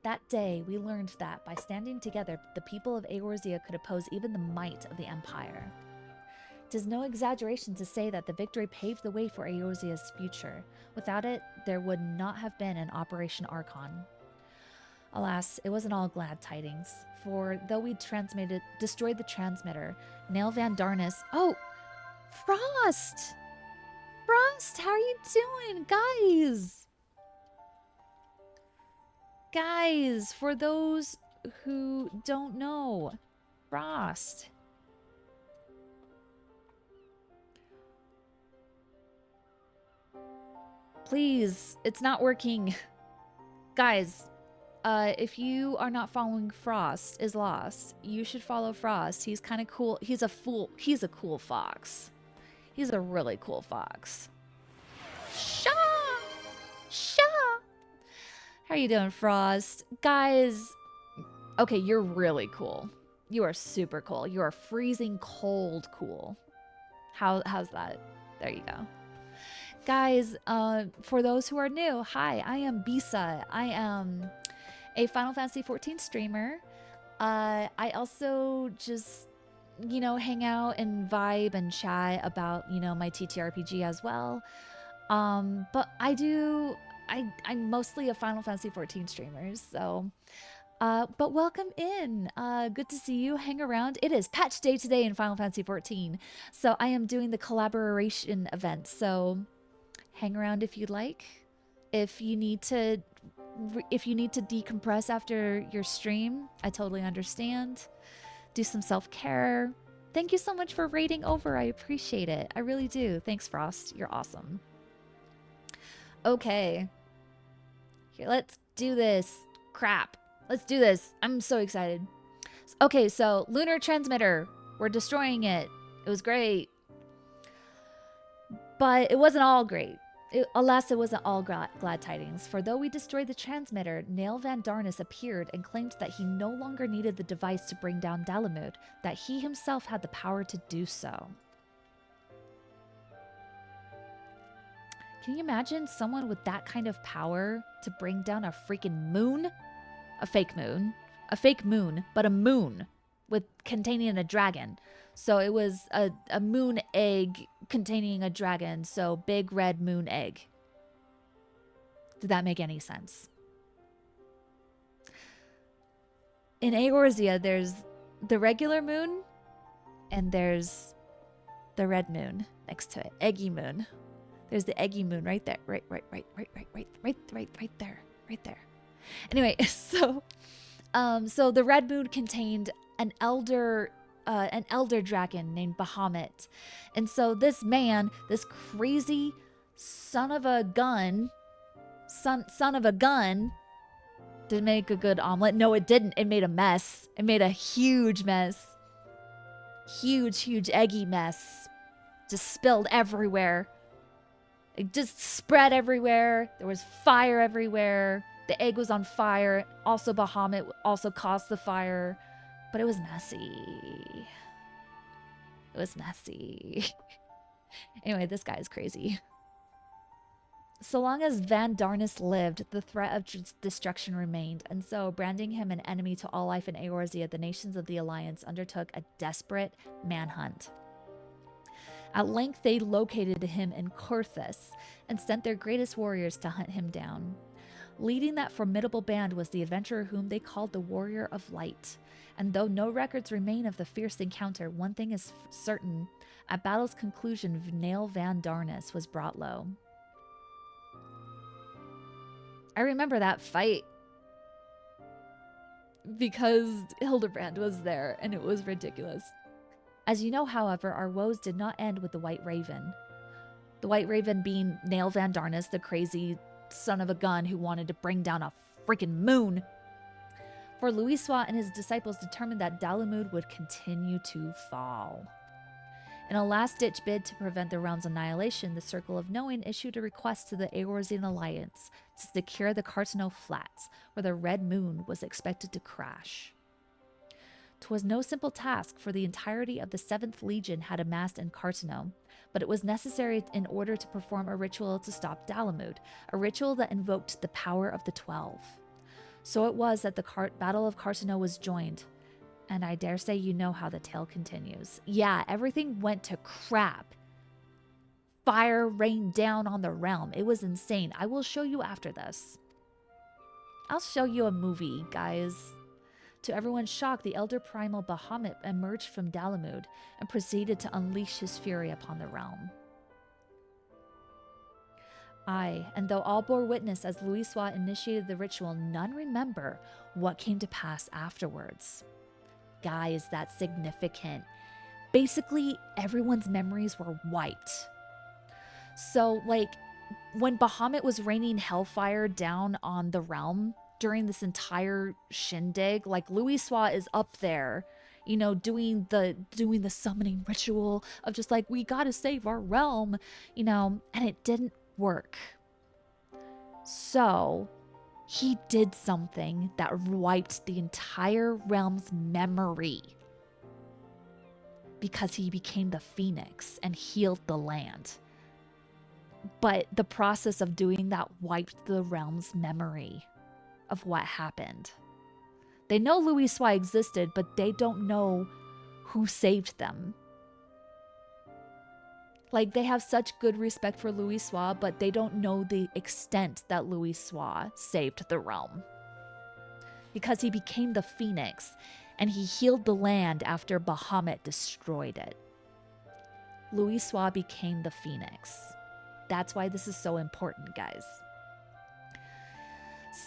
Speaker 1: That day, we learned that by standing together, the people of Eorzea could oppose even the might of the Empire. It is no exaggeration to say that the victory paved the way for Eorzea's future. Without it, there would not have been an Operation Archon. Alas, it wasn't all glad tidings, for though we destroyed the transmitter, Nail Van Darnus— Oh! Frost! Frost, how are you doing? Guys, for those who don't know, Frost. Please, it's not working. Guys, if you are not following Frost is Lost, you should follow Frost. He's kind of cool. He's a cool fox. He's a really cool fox. Shaw! How are you doing, Frost? Guys, okay, you're really cool. You are super cool. You are freezing cold cool. How's that? There you go. Guys, for those who are new, hi, I am Bisa. I am a Final Fantasy XIV streamer. I also just, hang out and vibe and chat about, my TTRPG as well. But I'm mostly a Final Fantasy XIV streamer, so, but welcome in. Good to see you. Hang around. It is patch day today in Final Fantasy XIV, so I am doing the collaboration event, so hang around if you'd like. If you need to decompress after your stream, I totally understand. Do some self-care. Thank you so much for raiding over. I appreciate it. I really do. Thanks, Frost. You're awesome. Okay. Here, let's do this. Crap. Let's do this. I'm so excited. Okay, so lunar transmitter. We're destroying it. It was great. But it wasn't all great. Alas, it wasn't all glad tidings, for though we destroyed the transmitter, Nail Van Darnus appeared and claimed that he no longer needed the device to bring down Dalamud, that he himself had the power to do so. Can you imagine someone with that kind of power to bring down a freaking moon? a fake moon, but a moon with containing a dragon. So it was a moon egg containing a dragon. So big red moon egg. Did that make any sense? In Eorzea, there's the regular moon and there's the red moon next to it. Eggy moon. There's the eggy moon right there. Right there. Anyway, so the red moon contained an elder dragon named Bahamut. And so this man, this crazy son of a gun, didn't make a good omelet. No, it didn't. It made a mess. It made a huge mess. Huge eggy mess. Just spilled everywhere. It just spread everywhere. There was fire everywhere. The egg was on fire. Also, Bahamut also caused the fire. But it was messy. It was messy. Anyway, this guy is crazy. So long as Van Darnus lived, the threat of destruction remained, and so, branding him an enemy to all life in Eorzea, the nations of the Alliance undertook a desperate manhunt. At length, they located him in Korthus and sent their greatest warriors to hunt him down. Leading that formidable band was the adventurer whom they called the Warrior of Light. And though no records remain of the fierce encounter, one thing is certain. At battle's conclusion, Nail Van Darnus was brought low. I remember that fight because Hildebrand was there and it was ridiculous. As you know, however, our woes did not end with the White Raven. The White Raven being Nail Van Darnus, the crazy son of a gun who wanted to bring down a freaking moon. For Louisoix and his disciples determined that Dalamud would continue to fall. In a last-ditch bid to prevent the realm's annihilation, the Circle of Knowing issued a request to the Eorzean Alliance to secure the Carteneau Flats, where the Red Moon was expected to crash. 'Twas no simple task, for the entirety of the 7th Legion had amassed in Carteneau, but it was necessary in order to perform a ritual to stop Dalamud, a ritual that invoked the power of the 12. So it was that the Battle of Carteneau was joined, and I dare say you know how the tale continues. Yeah, everything went to crap. Fire rained down on the realm. It was insane. I will show you after this. I'll show you a movie, guys. To everyone's shock, the elder primal Bahamut emerged from Dalamud and proceeded to unleash his fury upon the realm. Aye, and though all bore witness as Louisoix initiated the ritual, none remember what came to pass afterwards. Guys, that's significant. Basically, everyone's memories were wiped. So, like, when Bahamut was raining hellfire down on the realm during this entire shindig, like, Louisoix is up there, you know, doing the summoning ritual of just like, we gotta save our realm, you know, and it didn't work. So he did something that wiped the entire realm's memory because he became the Phoenix and healed the land. But the process of doing that wiped the realm's memory of what happened. They know Louisoix existed, but they don't know who saved them. Like, they have such good respect for Louisoix, but they don't know the extent that Louisoix saved the realm. Because he became the Phoenix, and he healed the land after Bahamut destroyed it. Louisoix became the Phoenix. That's why this is so important, guys.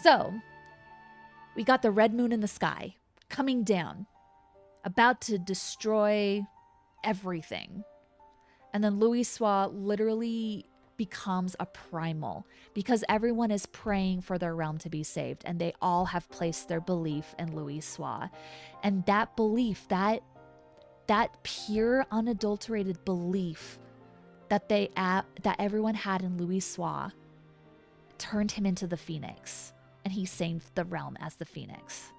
Speaker 1: So, we got the red moon in the sky, coming down, about to destroy everything. And then Louisoix literally becomes a primal because everyone is praying for their realm to be saved, and they all have placed their belief in Louisoix. And that belief, that pure, unadulterated belief that everyone had in Louisoix turned him into the Phoenix, and he saved the realm as the Phoenix.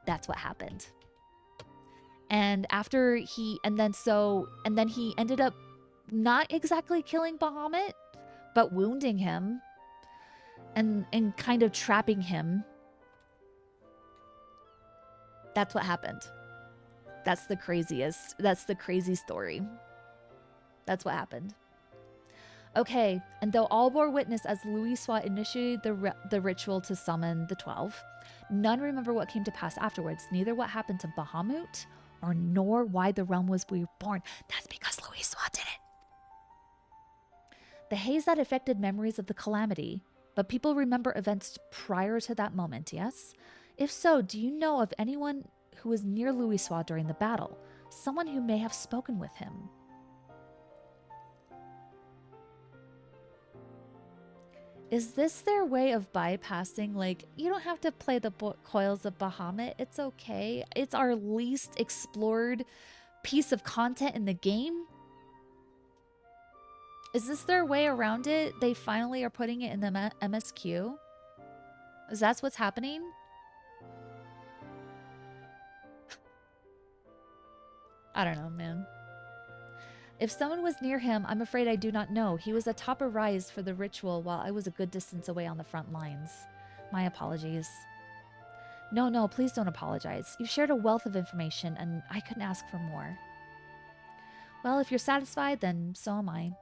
Speaker 1: That's what happened. And after he ended up not exactly killing Bahamut, but wounding him and kind of trapping him That's what happened. That's the craziest. That's the crazy story. That's what happened. Okay, and though all bore witness as Louisoix initiated the ritual to summon the 12, none remember what came to pass afterwards, neither what happened to Bahamut, or nor why the realm was reborn. That's because Louisoix did it. The haze that affected memories of the calamity, but people remember events prior to that moment, yes? If so, do you know of anyone who was near Louisoix during the battle? Someone who may have spoken with him? Is this their way of bypassing, like, you don't have to play the coils of Bahamut, it's okay. It's our least explored piece of content in the game? Is this their way around it? They finally are putting it in the MSQ? Is that what's happening? I don't know, man. If someone was near him, I'm afraid I do not know. He was atop a rise for the ritual while I was a good distance away on the front lines. My apologies. No, please don't apologize. You've shared a wealth of information, and I couldn't ask for more. Well, if you're satisfied, then so am I.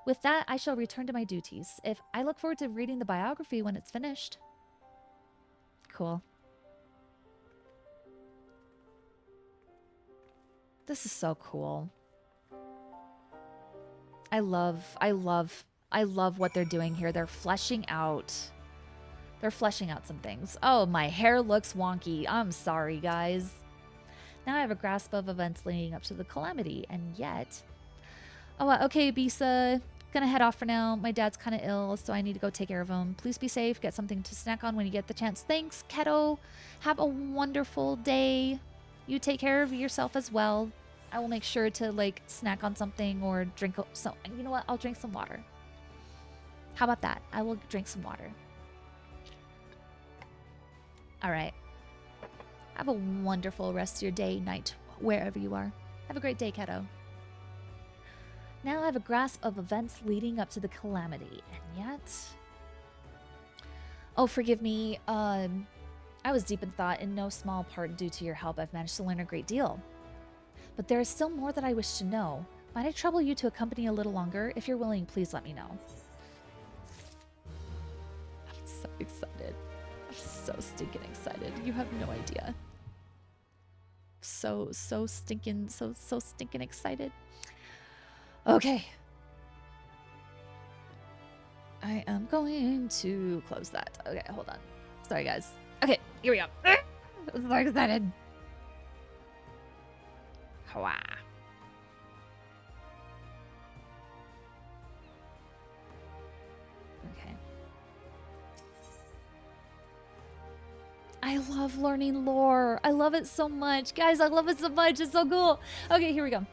Speaker 1: With that, I shall return to my duties. I look forward to reading the biography when it's finished. Cool. This is so cool. I love what they're doing here. They're fleshing out some things. Oh, my hair looks wonky. I'm sorry, guys. Now I have a grasp of events leading up to the calamity, and yet... Oh, okay, Bisa. Gonna head off for now. My dad's kind of ill, so I need to go take care of him. Please be safe. Get something to snack on when you get the chance. Thanks, Keto. Have a wonderful day. You take care of yourself as well. I will make sure to, like, snack on something or drink some... You know what? I'll drink some water. How about that? I will drink some water. All right. Have a wonderful rest of your day, night, wherever you are. Have a great day, Keto. Now I have a grasp of events leading up to the calamity, and yet... Oh, forgive me. I was deep in thought, in no small part due to your help. I've managed to learn a great deal. But there is still more that I wish to know. Might I trouble you to accompany a little longer? If you're willing, please let me know. I'm so excited. I'm so stinking excited. You have no idea. So stinking excited. Okay. I am going to close that. Okay, hold on. Sorry, guys. Okay, here we go. I'm so excited. Wow. Okay. I love learning lore. I love it so much. Guys, I love it so much. It's so cool. Okay, here we go.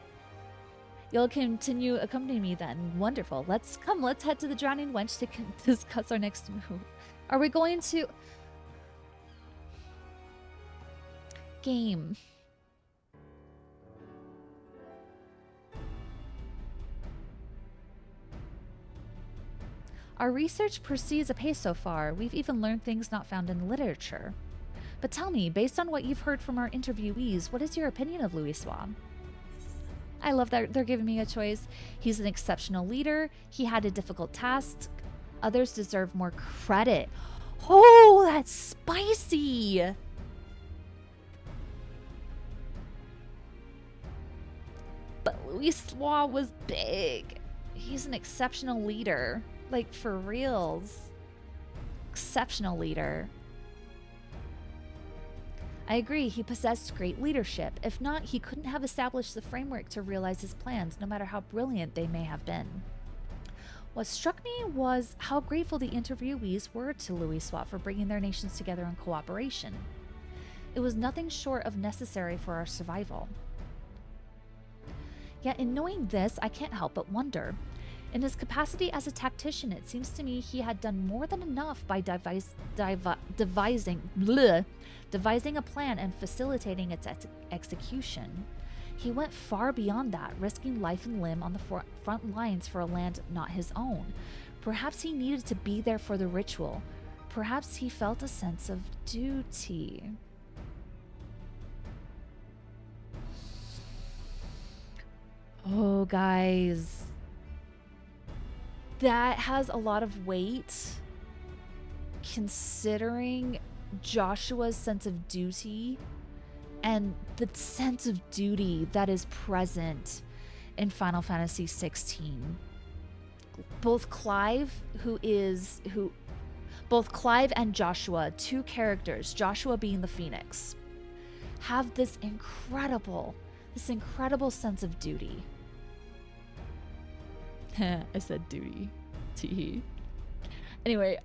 Speaker 1: You'll continue accompanying me then. Wonderful. Let's head to the Drowning Wench to discuss our next move. Are we going to... Game. Our research proceeds apace so far. We've even learned things not found in literature. But tell me, based on what you've heard from our interviewees, what is your opinion of Louisoix? I love that they're giving me a choice. He's an exceptional leader. He had a difficult task. Others deserve more credit. Oh, that's spicy. But Louisoix was big. He's an exceptional leader. Like, for reals. Exceptional leader. I agree, he possessed great leadership. If not, he couldn't have established the framework to realize his plans, no matter how brilliant they may have been. What struck me was how grateful the interviewees were to Louisoix for bringing their nations together in cooperation. It was nothing short of necessary for our survival. Yet in knowing this, I can't help but wonder. In his capacity as a tactician, it seems to me he had done more than enough by devising a plan and facilitating its execution. He went far beyond that, risking life and limb on the front lines for a land not his own. Perhaps he needed to be there for the ritual. Perhaps he felt a sense of duty. Oh, guys. That has a lot of weight considering Joshua's sense of duty and the sense of duty that is present in Final Fantasy 16. Both Clive and Joshua, two characters, Joshua being the Phoenix, have this incredible sense of duty. I said duty. Tee. Anyway,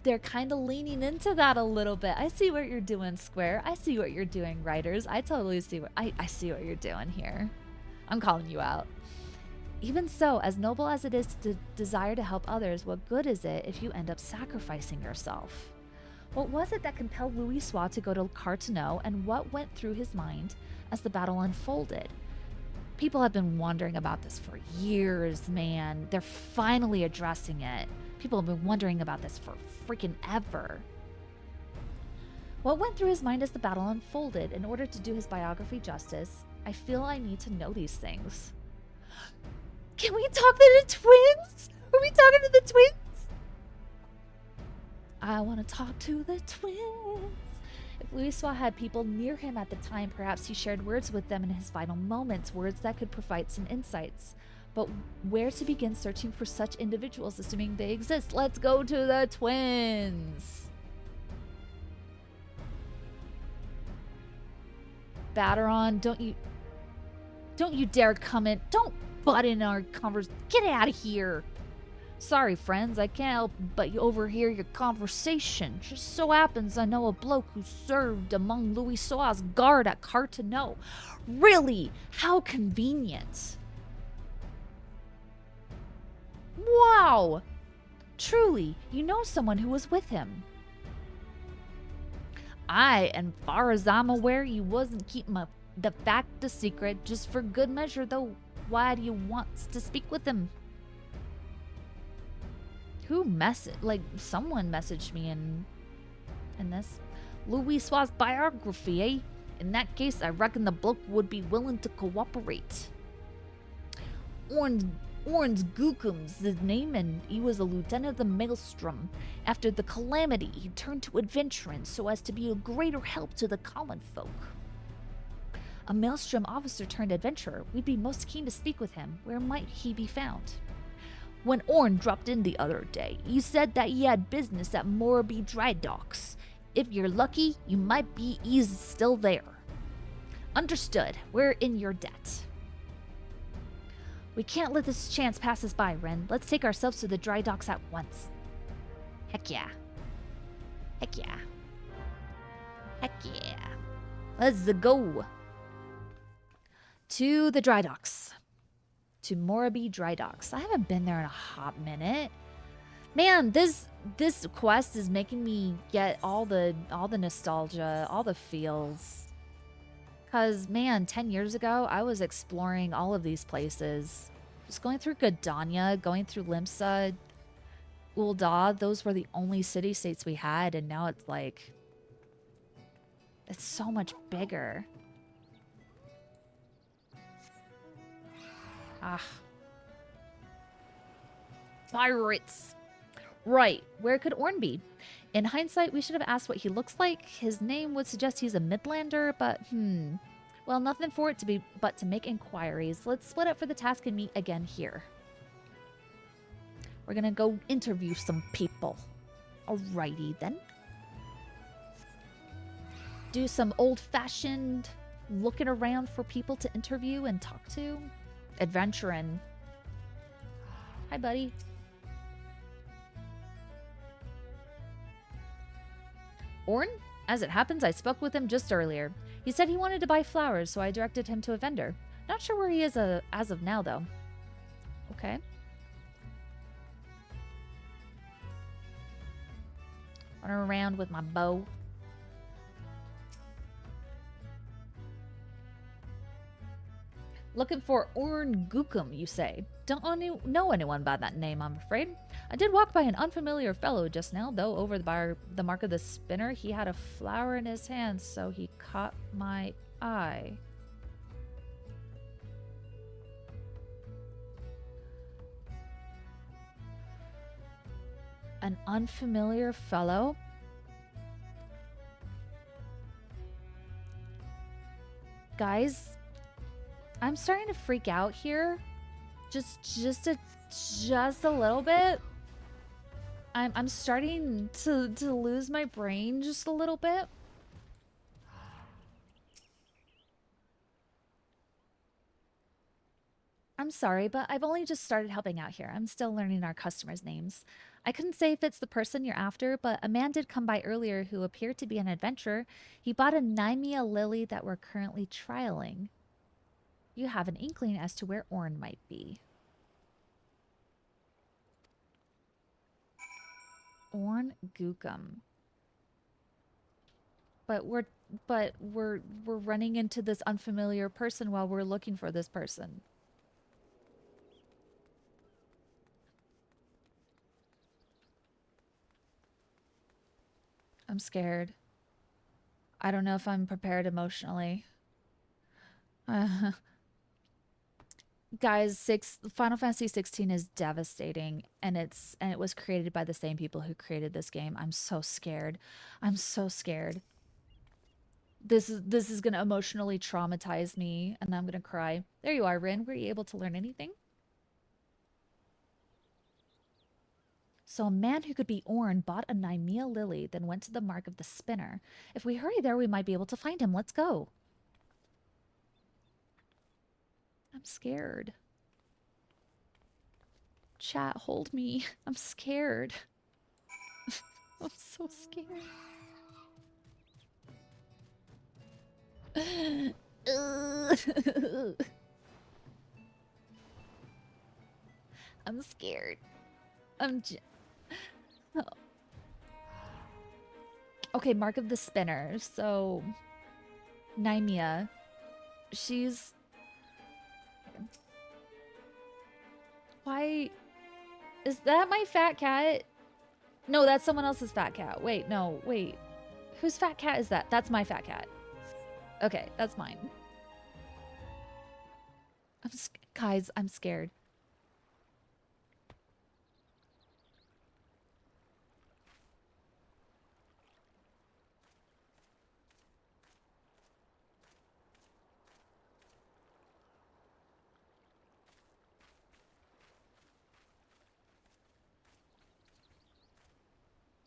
Speaker 1: they're kind of leaning into that a little bit. I see what you're doing, Square. I see what you're doing, writers. I totally see what I see what you're doing here. I'm calling you out. Even so, as noble as it is to desire to help others, what good is it if you end up sacrificing yourself? What was it that compelled Louisoix to go to Carteneau, and what went through his mind as the battle unfolded? People have been wondering about this for years, man. They're finally addressing it. People have been wondering about this for freaking ever. What went through his mind as the battle unfolded? In order to do his biography justice, I feel I need to know these things. Can we talk to the twins? Are we talking to the twins? I want to talk to the twins. If Louisoix had people near him at the time, perhaps he shared words with them in his final moments, words that could provide some insights. But where to begin searching for such individuals, assuming they exist? Let's go to the twins. Batteron, don't you dare come in. Don't butt in our conversation. Get out of here. Sorry, friends, I can't help but overhear your conversation. Just so happens I know a bloke who served among Louisoix's guard at Carteneau. Really? How convenient. Wow! Truly, you know someone who was with him. Aye, and far as I'm aware, you wasn't keeping the fact a secret just for good measure, though. Why do you want to speak with him? Someone messaged me in this Louisoix's biography, eh? In that case, I reckon the bloke would be willing to cooperate. Orns Gookum's his name, and he was a lieutenant of the Maelstrom. After the calamity, he turned to adventuring so as to be a greater help to the common folk. A Maelstrom officer turned adventurer. We'd be most keen to speak with him. Where might he be found? When Orn dropped in the other day, he said that he had business at Morrowby Dry Docks. If you're lucky, you might be he's still there. Understood. We're in your debt. We can't let this chance pass us by, Ren. Let's take ourselves to the dry docks at once. Heck yeah. Heck yeah. Heck yeah. Let's go. To the dry docks. To Morrowby Dry Docks. I haven't been there in a hot minute. Man, this quest is making me get all the nostalgia, all the feels. Cause man, 10 years ago, I was exploring all of these places. Just going through Gridania, going through Limsa, Ul'dah, those were the only city-states we had, and now it's like... it's so much bigger. Ah. Pirates! Right, where could Orn be? In hindsight, we should have asked what he looks like. His name would suggest he's a Midlander, but well, nothing for it to be but to make inquiries. Let's split up for the task and meet again here. We're gonna go interview some people. Alrighty then. Do some old-fashioned looking around for people to interview and talk to. Adventuring. Hi, buddy. Orn? As it happens, I spoke with him just earlier. He said he wanted to buy flowers, so I directed him to a vendor. Not sure where he is as of now, though. Okay. Running around with my bow. Looking for Orn Gookum, you say? Don't know anyone by that name, I'm afraid. I did walk by an unfamiliar fellow just now, though, over the mark of the spinner. He had a flower in his hand, so he caught my eye. An unfamiliar fellow? Guys, I'm starting to freak out here. Just a little bit. I'm starting to lose my brain just a little bit. I'm sorry, but I've only just started helping out here. I'm still learning our customers' names. I couldn't say if it's the person you're after, but a man did come by earlier who appeared to be an adventurer. He bought a Nymea lily that we're currently trialing. You have an inkling as to where Orn might be. Orn Gookum. But we're running into this unfamiliar person while we're looking for this person. I'm scared. I don't know if I'm prepared emotionally. Guys, Final Fantasy 16 is devastating, and it was created by the same people who created this game. I'm so scared. I'm so scared. This is gonna emotionally traumatize me, and I'm gonna cry. There you are, Rin. Were you able to learn anything? So a man who could be Orn bought a Nymea lily, then went to the mark of the spinner. If we hurry there, we might be able to find him. Let's go. I'm scared. Chat, hold me. I'm scared. I'm so scared. I'm scared. Oh. Okay, mark of the spinner. So, Nymea, she's... Why... Is that my fat cat? No, that's someone else's fat cat. Wait, no, wait. Whose fat cat is that? That's my fat cat. Okay, that's mine. Guys, I'm scared.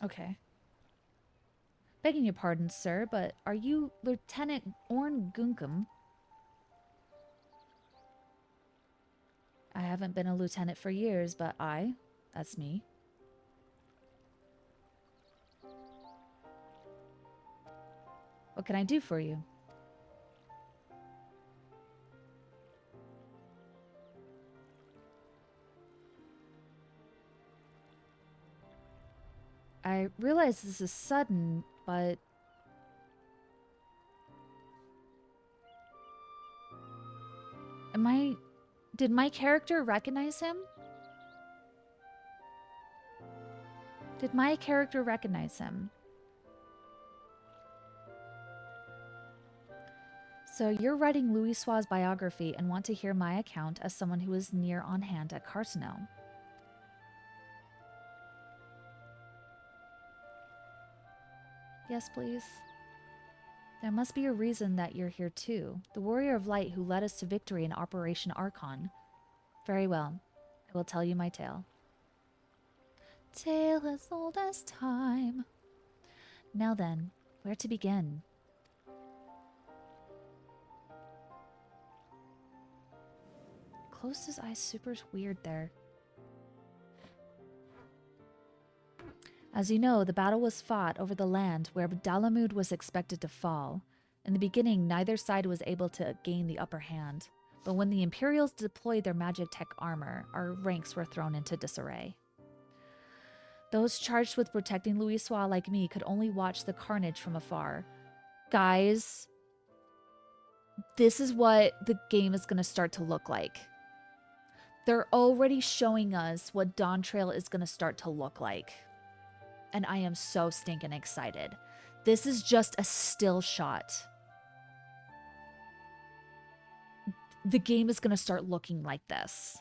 Speaker 1: Okay. Begging your pardon, sir, but are you Lieutenant Orn Gunkum? I haven't been a lieutenant for years, but that's me. What can I do for you? I realize this is sudden, but... Did my character recognize him? Did my character recognize him? So you're writing Louisoix's biography and want to hear my account as someone who was near on hand at Carcinel. Yes, please. There must be a reason that you're here too. The warrior of light who led us to victory in Operation Archon. Very well. I will tell you my tale. Tale as old as time. Now then, where to begin? Closed his eyes super weird there. As you know, the battle was fought over the land where Dalamud was expected to fall. In the beginning, neither side was able to gain the upper hand. But when the Imperials deployed their magic tech armor, our ranks were thrown into disarray. Those charged with protecting Louisoix like me could only watch the carnage from afar. Guys, this is what the game is going to start to look like. They're already showing us what Dawntrail is going to start to look like. And I am so stinking excited. This is just a still shot. The game is going to start looking like this.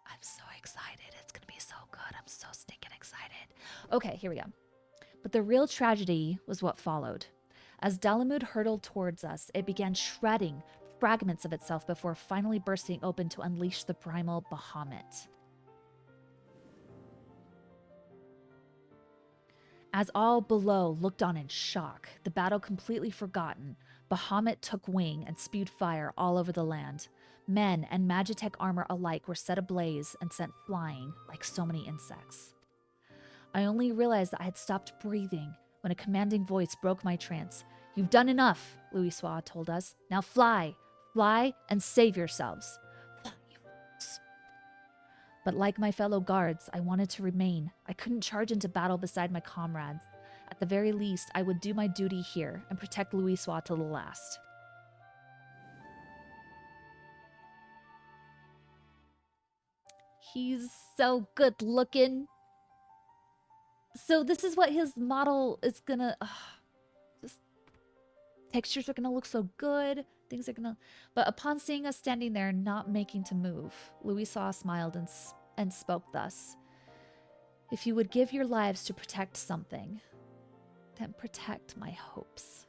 Speaker 1: I'm so excited. It's going to be so stinking excited. Okay, here we go. But the real tragedy was what followed. As Dalamud hurtled towards us, it began shredding fragments of itself before finally bursting open to unleash the primal Bahamut. As all below looked on in shock, the battle completely forgotten, Bahamut took wing and spewed fire all over the land. Men and Magitech armor alike were set ablaze and sent flying like so many insects. I only realized that I had stopped breathing when a commanding voice broke my trance. "You've done enough," Louisoix told us. "Now fly! Fly and save yourselves." Fly, you fools. But like my fellow guards, I wanted to remain. I couldn't charge into battle beside my comrades. At the very least, I would do my duty here and protect Louisoix to the last. He's so good looking. So this is what his model is gonna... just textures are gonna look so good. Things are gonna... But upon seeing us standing there, not making to move, Louisoix smiled and spoke thus. "If you would give your lives to protect something, then protect my hopes.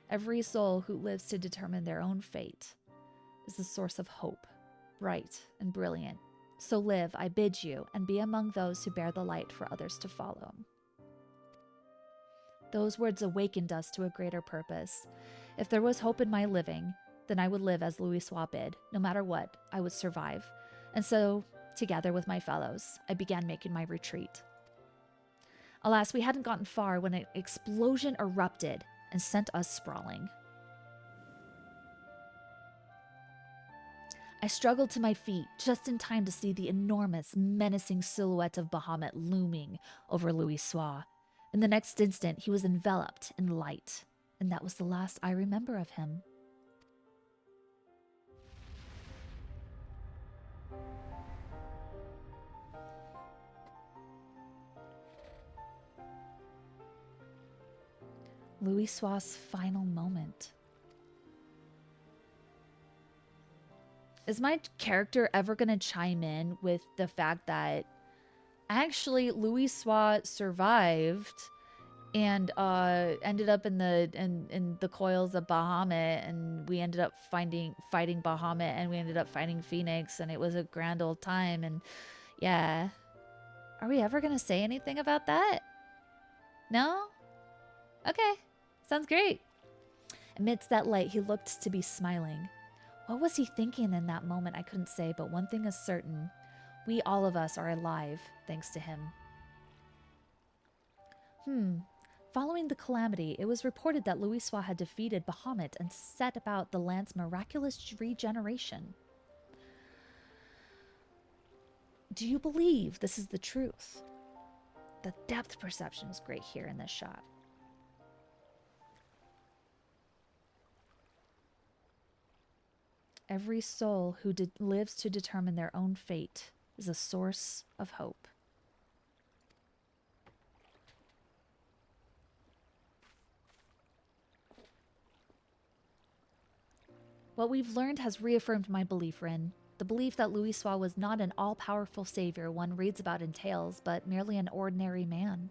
Speaker 1: Every soul who lives to determine their own fate is a source of hope, bright and brilliant. So live, I bid you, and be among those who bear the light for others to follow." Those words awakened us to a greater purpose. If there was hope in my living, then I would live as Louisoix bid. No matter what, I would survive. And so, together with my fellows, I began making my retreat. Alas, we hadn't gotten far when an explosion erupted and sent us sprawling. I struggled to my feet just in time to see the enormous, menacing silhouette of Bahamut looming over Louisoix. In the next instant, he was enveloped in light, and that was the last I remember of him. Louisoix's final moment. Is my character ever going to chime in with the fact that actually Louisoix survived and ended up in the coils of Bahamut, and we ended up fighting Bahamut, and we ended up fighting Phoenix, and it was a grand old time? And yeah, are we ever going to say anything about that? No? Okay, sounds great. Amidst that light, he looked to be smiling. What was he thinking in that moment? I couldn't say, but one thing is certain. We, all of us, are alive, thanks to him. Following the calamity, it was reported that Louisoix had defeated Bahamut and set about the land's miraculous regeneration. Do you believe this is the truth? The depth perception is great here in this shot. Every soul who lives to determine their own fate is a source of hope. What we've learned has reaffirmed my belief, Rin. The belief that Louisoix was not an all-powerful savior one reads about in tales, but merely an ordinary man.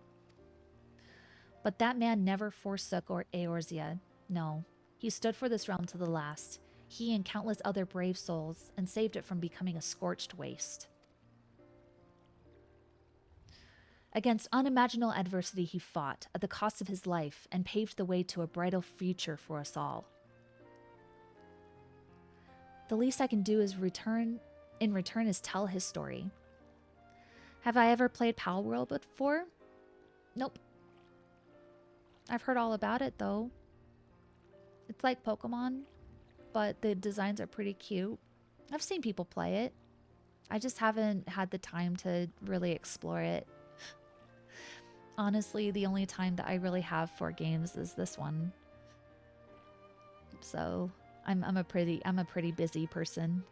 Speaker 1: But that man never forsook Eorzea. No, he stood for this realm to the last. He and countless other brave souls, and saved it from becoming a scorched waste. Against unimaginable adversity he fought, at the cost of his life, and paved the way to a brighter future for us all. The least I can do is in return is tell his story. Have I ever played Palworld before? Nope. I've heard all about it, though. It's like Pokemon, but the designs are pretty cute. I've seen people play it. I just haven't had the time to really explore it. Honestly, the only time that I really have for games is this one. So I'm a pretty busy person.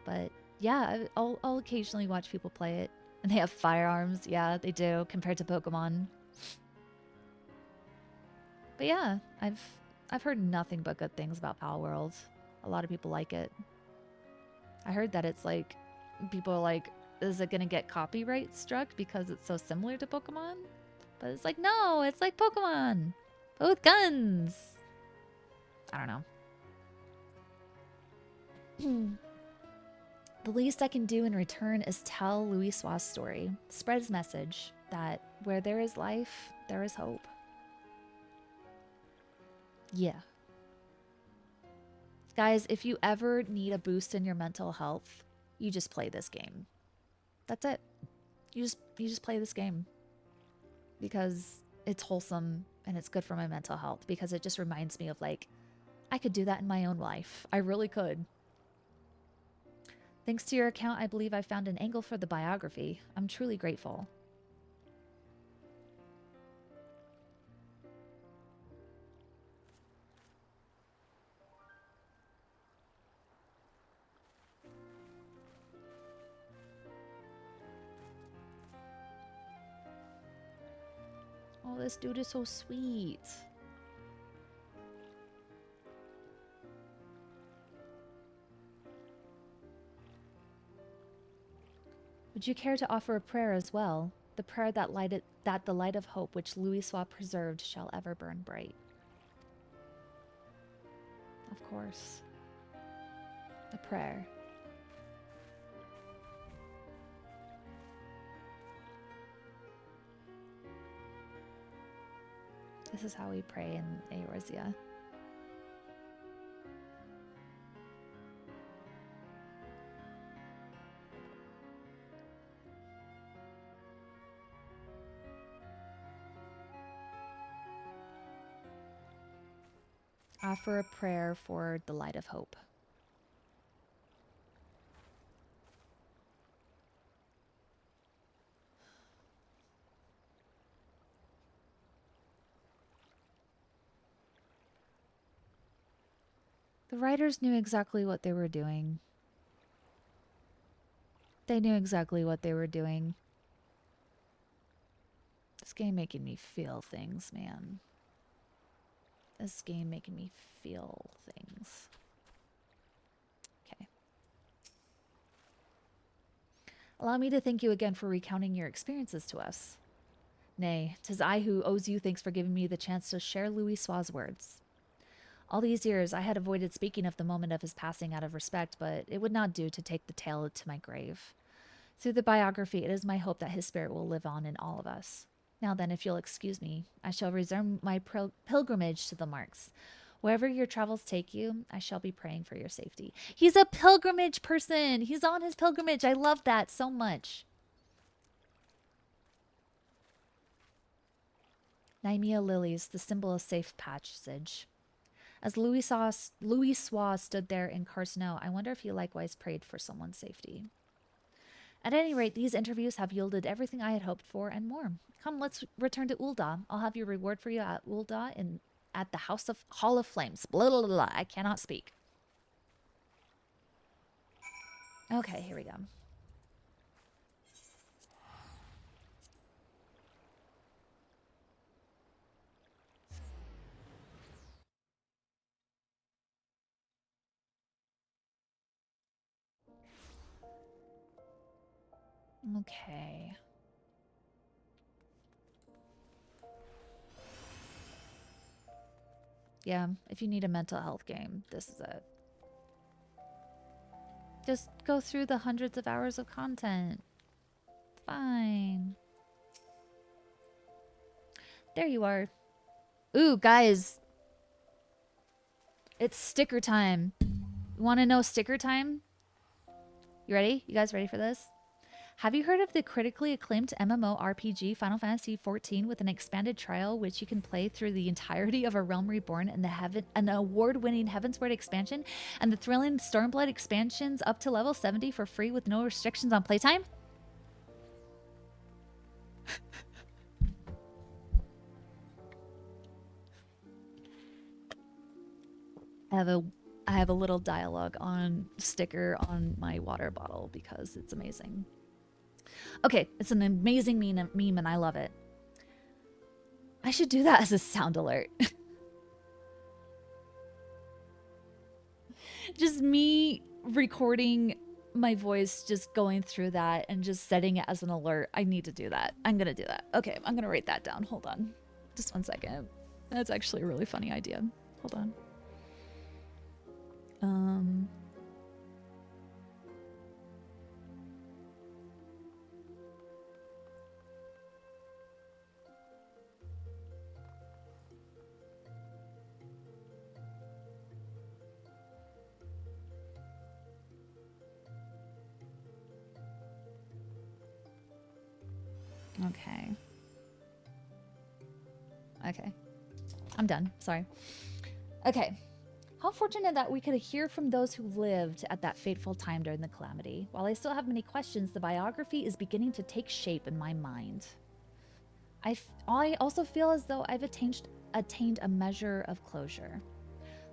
Speaker 1: But yeah, I'll occasionally watch people play it. And they have firearms. Yeah, they do, compared to Pokemon. But yeah, I've heard nothing but good things about Palworld. A lot of people like it. I heard that it's like people are like, is it gonna get copyright struck because it's so similar to Pokemon? But it's like, no, it's like Pokemon, but with guns. I don't know. The least I can do in return is tell Louisoix's story, spread his message that where there is life, there is hope. Yeah. Guys, if you ever need a boost in your mental health, you just play this game. That's it. You just play this game. Because it's wholesome and it's good for my mental health, because it just reminds me of like, I could do that in my own life. I really could. Thanks to your account, I believe I found an angle for the biography. I'm truly grateful. Oh, this dude is so sweet. Would you care to offer a prayer as well? The prayer that the light of hope which Louisoix preserved shall ever burn bright. Of course. A prayer. This is how we pray in Eorzea. Offer a prayer for the light of hope. The writers knew exactly what they were doing. They knew exactly what they were doing. This game making me feel things, man. This game making me feel things. Okay. Allow me to thank you again for recounting your experiences to us. Nay, 'tis I who owes you thanks for giving me the chance to share Louisoix's words. All these years, I had avoided speaking of the moment of his passing out of respect, but it would not do to take the tale to my grave. Through the biography, it is my hope that his spirit will live on in all of us. Now then, if you'll excuse me, I shall resume my pilgrimage to the marks. Wherever your travels take you, I shall be praying for your safety. He's a pilgrimage person. He's on his pilgrimage. I love that so much. Nymea lilies, the symbol of safe passage. As Louisoix stood there in Carcino, I wonder if he likewise prayed for someone's safety. At any rate, these interviews have yielded everything I had hoped for and more. Come, let's return to Ul'dah. I'll have your reward for you at Ul'dah at the Hall of Flames. Blah, blah, blah, blah. I cannot speak. Okay, here we go. Okay. Yeah, if you need a mental health game, this is it. Just go through the hundreds of hours of content. Fine. There you are. Ooh, guys. It's sticker time. You want to know sticker time? You ready? You guys ready for this? Have you heard of the critically acclaimed MMORPG Final Fantasy XIV with an expanded trial which you can play through the entirety of A Realm Reborn and an award-winning Heavensward expansion and the thrilling Stormblood expansions up to level 70 for free with no restrictions on playtime? I have a little dialogue on sticker on my water bottle because it's amazing. Okay, it's an amazing meme and I love it. I should do that as a sound alert. Just me recording my voice just going through that and just setting it as an alert. I need to do that. I'm gonna do that. Okay, I'm gonna write that down. Hold on. Just 1 second. That's actually a really funny idea. Hold on. Okay. Okay. I'm done. Sorry. Okay. How fortunate that we could hear from those who lived at that fateful time during the calamity. While I still have many questions, the biography is beginning to take shape in my mind. I also feel as though I've attained a measure of closure.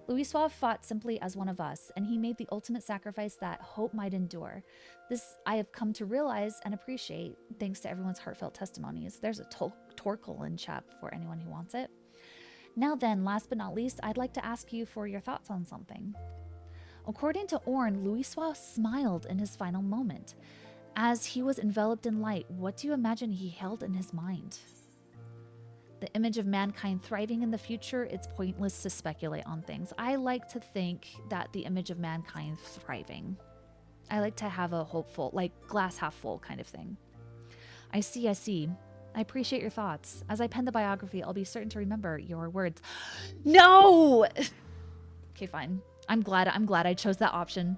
Speaker 1: Louis fought simply as one of us, and he made the ultimate sacrifice that hope might endure. This I have come to realize and appreciate, thanks to everyone's heartfelt testimonies. There's a Torkel in chat for anyone who wants it. Now then, last but not least, I'd like to ask you for your thoughts on something. According to Orn, Louis smiled in his final moment. As he was enveloped in light, what do you imagine he held in his mind? The image of mankind thriving in the future, it's pointless to speculate on things. I like to think that the image of mankind thriving. I like to have a hopeful, like glass half full kind of thing. I see. I appreciate your thoughts. As I pen the biography, I'll be certain to remember your words. No! Okay, fine. I'm glad I chose that option.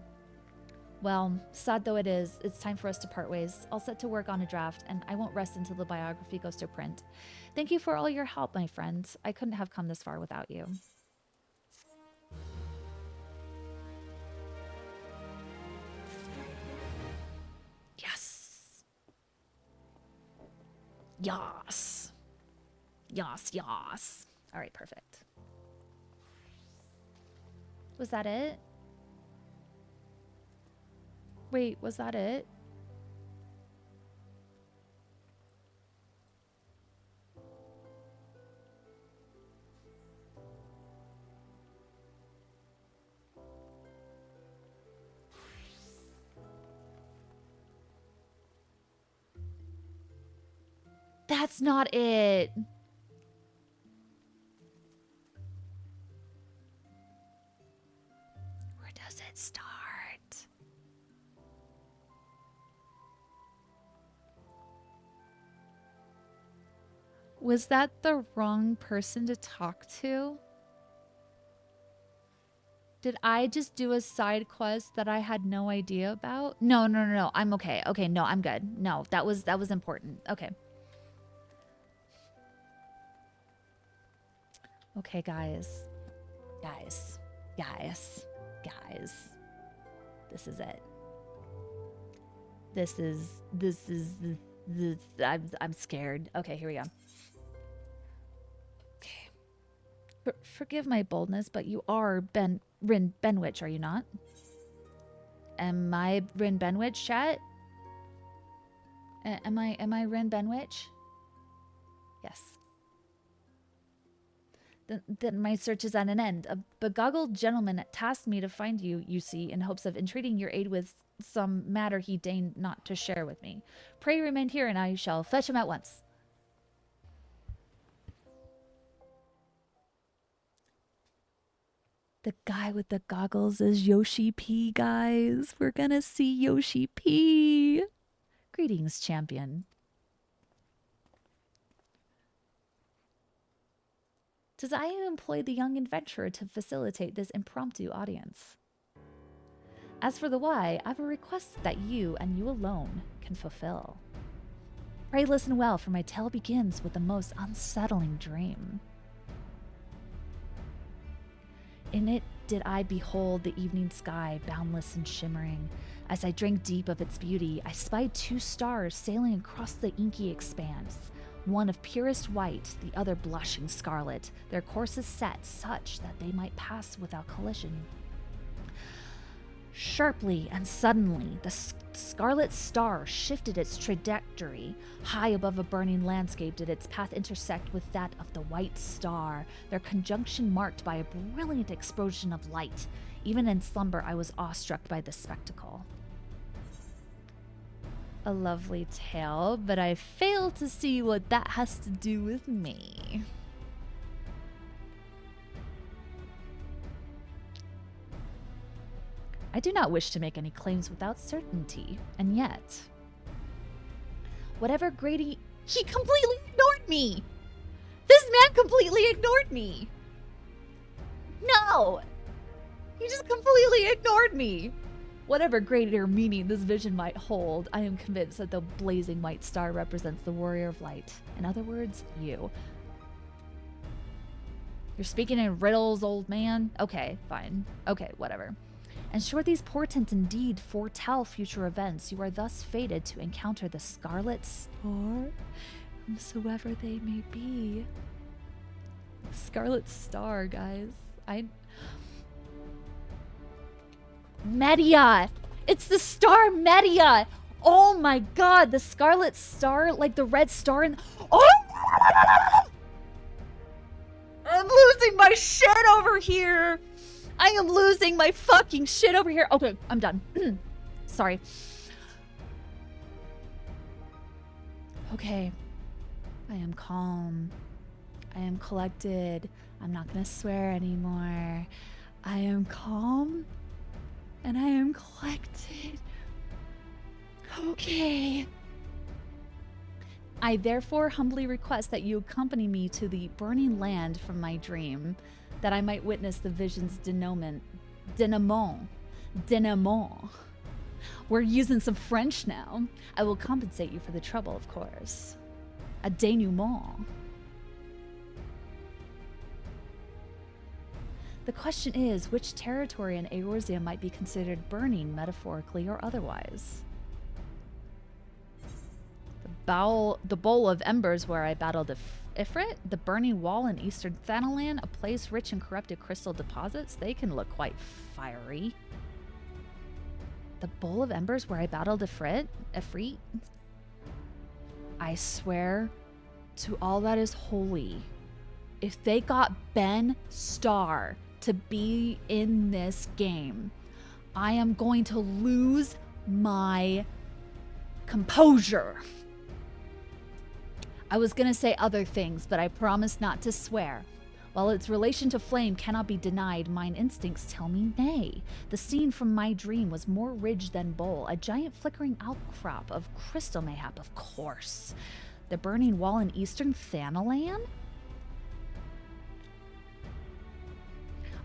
Speaker 1: Well, sad though it is, it's time for us to part ways. I'll set to work on a draft, and I won't rest until the biography goes to print. Thank you for all your help, my friend. I couldn't have come this far without you. Yes. Yas. Yas. All right, perfect. Was that it? Wait, was that it? That's not it. Where does it start? Was that the wrong person to talk to? Did I just do a side quest that I had no idea about? No. I'm okay. Okay, no, I'm good. No, that was important. Okay. Okay, guys. This is it. This is I'm scared. Okay, here we go. Okay. Forgive my boldness, but you are Rin Benwich, are you not? Am I Rin Benwich, chat? Am I Rin Benwich? Yes. Then my search is at an end. A begoggled gentleman tasked me to find you, you see, in hopes of entreating your aid with some matter he deigned not to share with me. Pray remain here, and I shall fetch him at once. The guy with the goggles is Yoshi P, guys. We're gonna see Yoshi P. Greetings, champion. Tis I who employed the young adventurer to facilitate this impromptu audience. As for the why, I have a request that you, and you alone, can fulfill. Pray listen well, for my tale begins with the most unsettling dream. In it did I behold the evening sky, boundless and shimmering. As I drank deep of its beauty, I spied 2 stars sailing across the inky expanse. One of purest white, the other blushing scarlet, their courses set such that they might pass without collision. Sharply and suddenly, the scarlet star shifted its trajectory. High above a burning landscape did its path intersect with that of the white star, their conjunction marked by a brilliant explosion of light. Even in slumber, I was awestruck by the spectacle. a lovely tale, but I fail to see what that has to do with me. I do not wish to make any claims without certainty, and yet... Whatever Grady... He completely ignored me! This man completely ignored me! No! He just completely ignored me! Whatever greater meaning this vision might hold, I am convinced that the blazing white star represents the warrior of light. In other words, you. You're speaking in riddles, old man? Okay, fine. Okay, whatever. And sure these portents indeed foretell future events. You are thus fated to encounter the Scarlet Star, whomsoever they may be. Scarlet Star, guys. Media! It's the star Media! Oh my god, the Scarlet Star, like the red star in... Oh! I'm losing my shit over here! I am losing my fucking shit over here. Okay, I'm done. Sorry. Okay. I am calm. I am collected. I'm not gonna swear anymore. I am calm. And I am collected. Okay. I therefore humbly request that you accompany me to the burning land from my dream, that I might witness the vision's denouement. Denouement. We're using some French now. I will compensate you for the trouble, of course. A denouement. The question is, which territory in Eorzea might be considered burning, metaphorically or otherwise? The Bowl of Embers, where I battled Ifrit, the Burning Wall in Eastern Thanalan, a place rich in corrupted crystal deposits. They can look quite fiery. The Bowl of Embers, where I battled Ifrit? I swear to all that is holy, if they got Ben Starr to be in this game, I am going to lose my composure. I was gonna say other things, but I promise not to swear. While its relation to flame cannot be denied, mine instincts tell me nay. The scene from my dream was more ridge than bowl, a giant flickering outcrop of crystal mayhap, of course. The burning wall in Eastern Thanalan?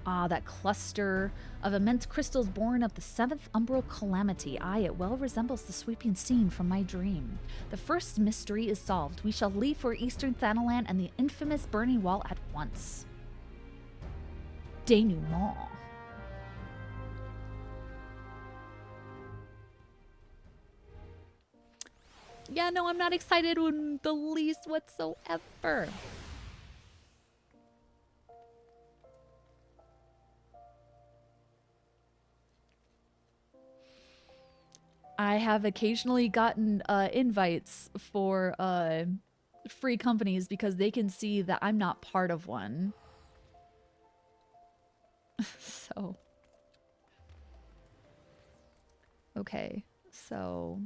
Speaker 1: Ah, that cluster of immense crystals born of the seventh umbral calamity. Aye, it well resembles the sweeping scene from my dream. The first mystery is solved. We shall leave for Eastern Thanalan and the infamous burning wall at once. Denouement. Yeah, no, I'm not excited in the least whatsoever. I have occasionally gotten invites for free companies because they can see that I'm not part of one. So. Okay, so.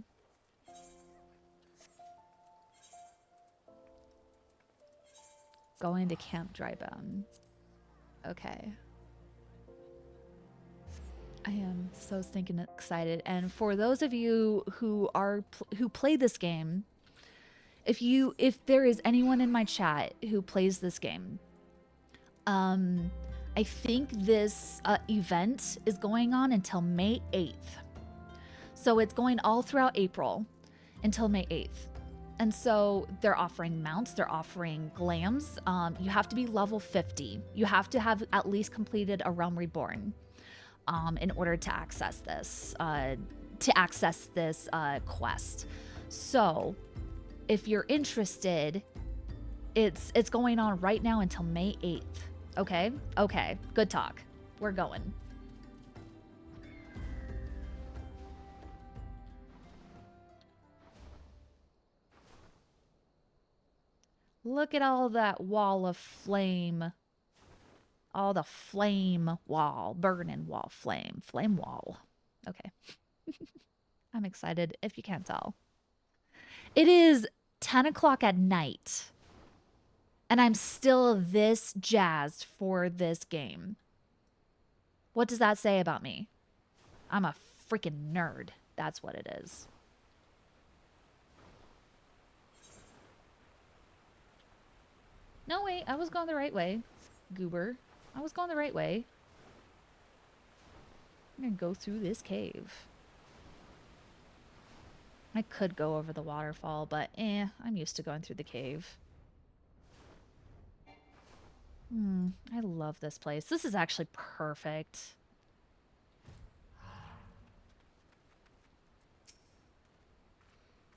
Speaker 1: Going to Camp Drybound. Okay. I am so stinking excited. And for those of you who play this game, if there is anyone in my chat who plays this game, I think this event is going on until May 8th. So it's going all throughout April until May 8th. And so they're offering mounts, they're offering glams. You have to be level 50. You have to have at least completed a Realm Reborn. In order to access this, quest. So, if you're interested, it's going on right now until May 8th. Okay? Okay. Good talk. We're going. Look at all that wall of flame. All the flame wall, burning wall, flame wall. Okay. I'm excited if you can't tell. It is 10 o'clock at night, and I'm still this jazzed for this game. What does that say about me? I'm a freaking nerd. That's what it is. No, wait, I was going the right way, goober. I was going the right way. I'm gonna go through this cave. I could go over the waterfall, but I'm used to going through the cave. I love this place. This is actually perfect.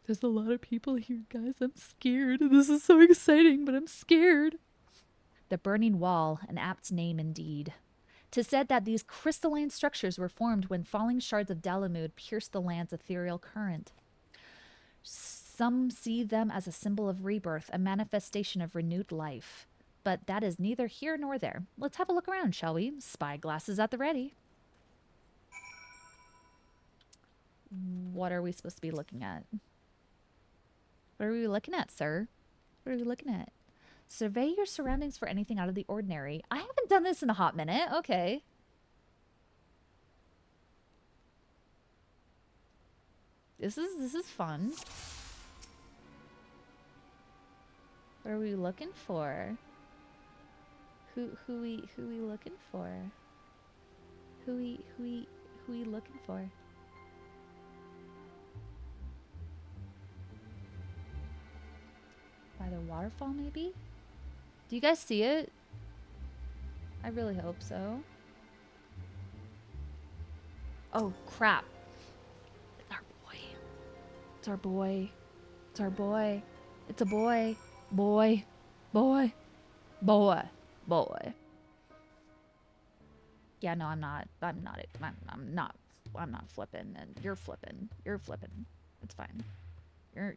Speaker 1: There's a lot of people here, guys. I'm scared. This is so exciting, but I'm scared. The Burning Wall, an apt name indeed. 'Tis said that these crystalline structures were formed when falling shards of Dalamud pierced the land's ethereal current. Some see them as a symbol of rebirth, a manifestation of renewed life. But that is neither here nor there. Let's have a look around, shall we? Spy glasses at the ready. What are we supposed to be looking at? What are we looking at, sir? What are we looking at? Survey your surroundings for anything out of the ordinary. I haven't done this in a hot minute. Okay. This is fun. What are we looking for? Who we looking for? Who we looking for? By the waterfall, maybe? Do you guys see it? I really hope so. Oh, crap. It's our boy. It's our boy. It's our boy. It's a boy. Boy. Boy. Boy. Boy. Yeah, no, I'm not flipping, and you're flipping. You're flipping. It's fine. You're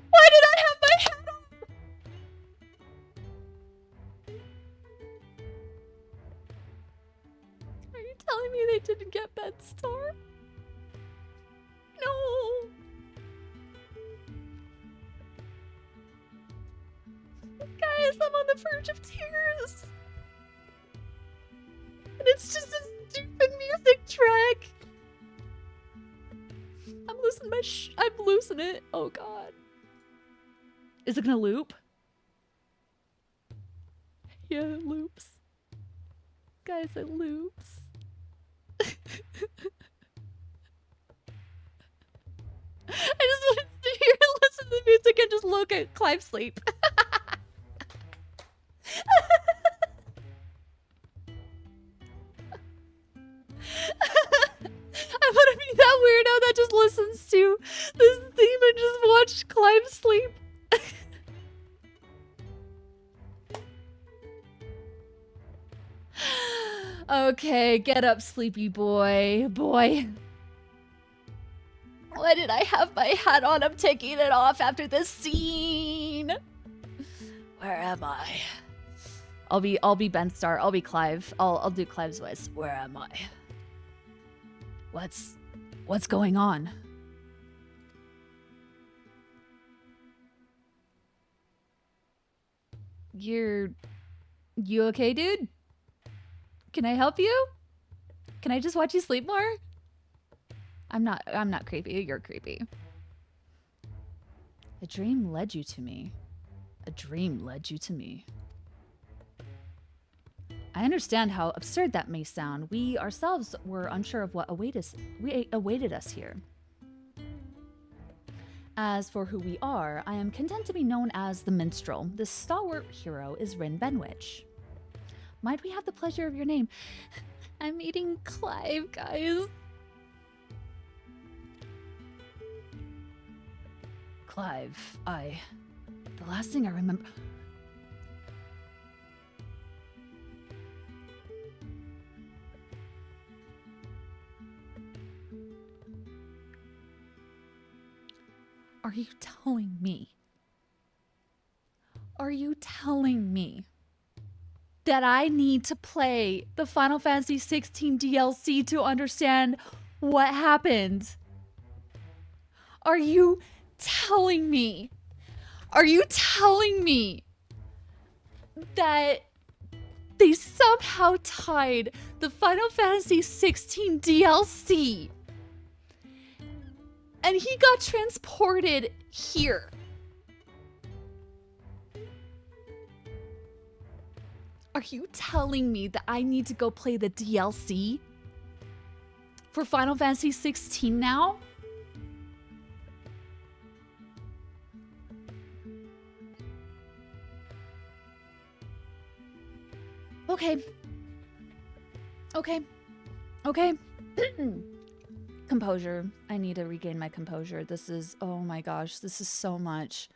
Speaker 1: Why did I have my hat on? Are you telling me they didn't get Bedstar? No. Guys, I'm on the verge of tears. And it's just a stupid music track. I'm losing my I'm losing it. Oh god. Is it gonna loop? Yeah, it loops. Guys, it loops. I just want to sit here and listen to the music and just look at Clive sleep. I want to be that weirdo that just listens to this theme and just watch Clive sleep. Okay, get up, sleepy boy. Boy. Why did I have my hat on? I'm taking it off after this scene. Where am I? I'll be Benstar. I'll be Clive. I'll do Clive's voice. Where am I? What's going on? You okay, dude? Can I help you? Can I just watch you sleep more? I'm not creepy. You're creepy. A dream led you to me. A dream led you to me. I understand how absurd that may sound. We ourselves were unsure of what awaited us here. As for who we are, I am content to be known as the Minstrel. This stalwart hero is Rin Benwich. Might we have the pleasure of your name? I'm eating Clive, guys. Clive, the last thing I remember... Are you telling me? Are you telling me that I need to play the Final Fantasy 16 DLC to understand what happened? Are you telling me? Are you telling me that they somehow tied the Final Fantasy 16 DLC and he got transported here? Are you telling me that I need to go play the DLC for Final Fantasy 16 now? Okay. Okay. Okay. Composure. I need to regain my composure. This is, oh my gosh, this is so much.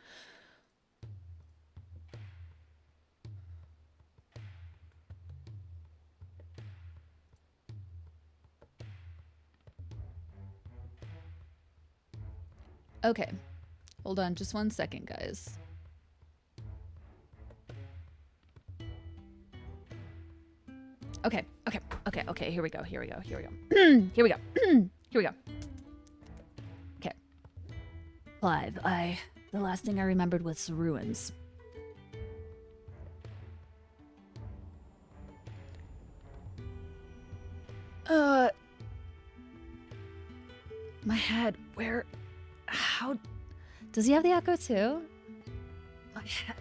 Speaker 1: Okay. Hold on just 1 second, guys. Okay. Here we go. Here we go. Here we go. Okay. Clive, the last thing I remembered was the ruins. My head, how, does he have the echo too? My head.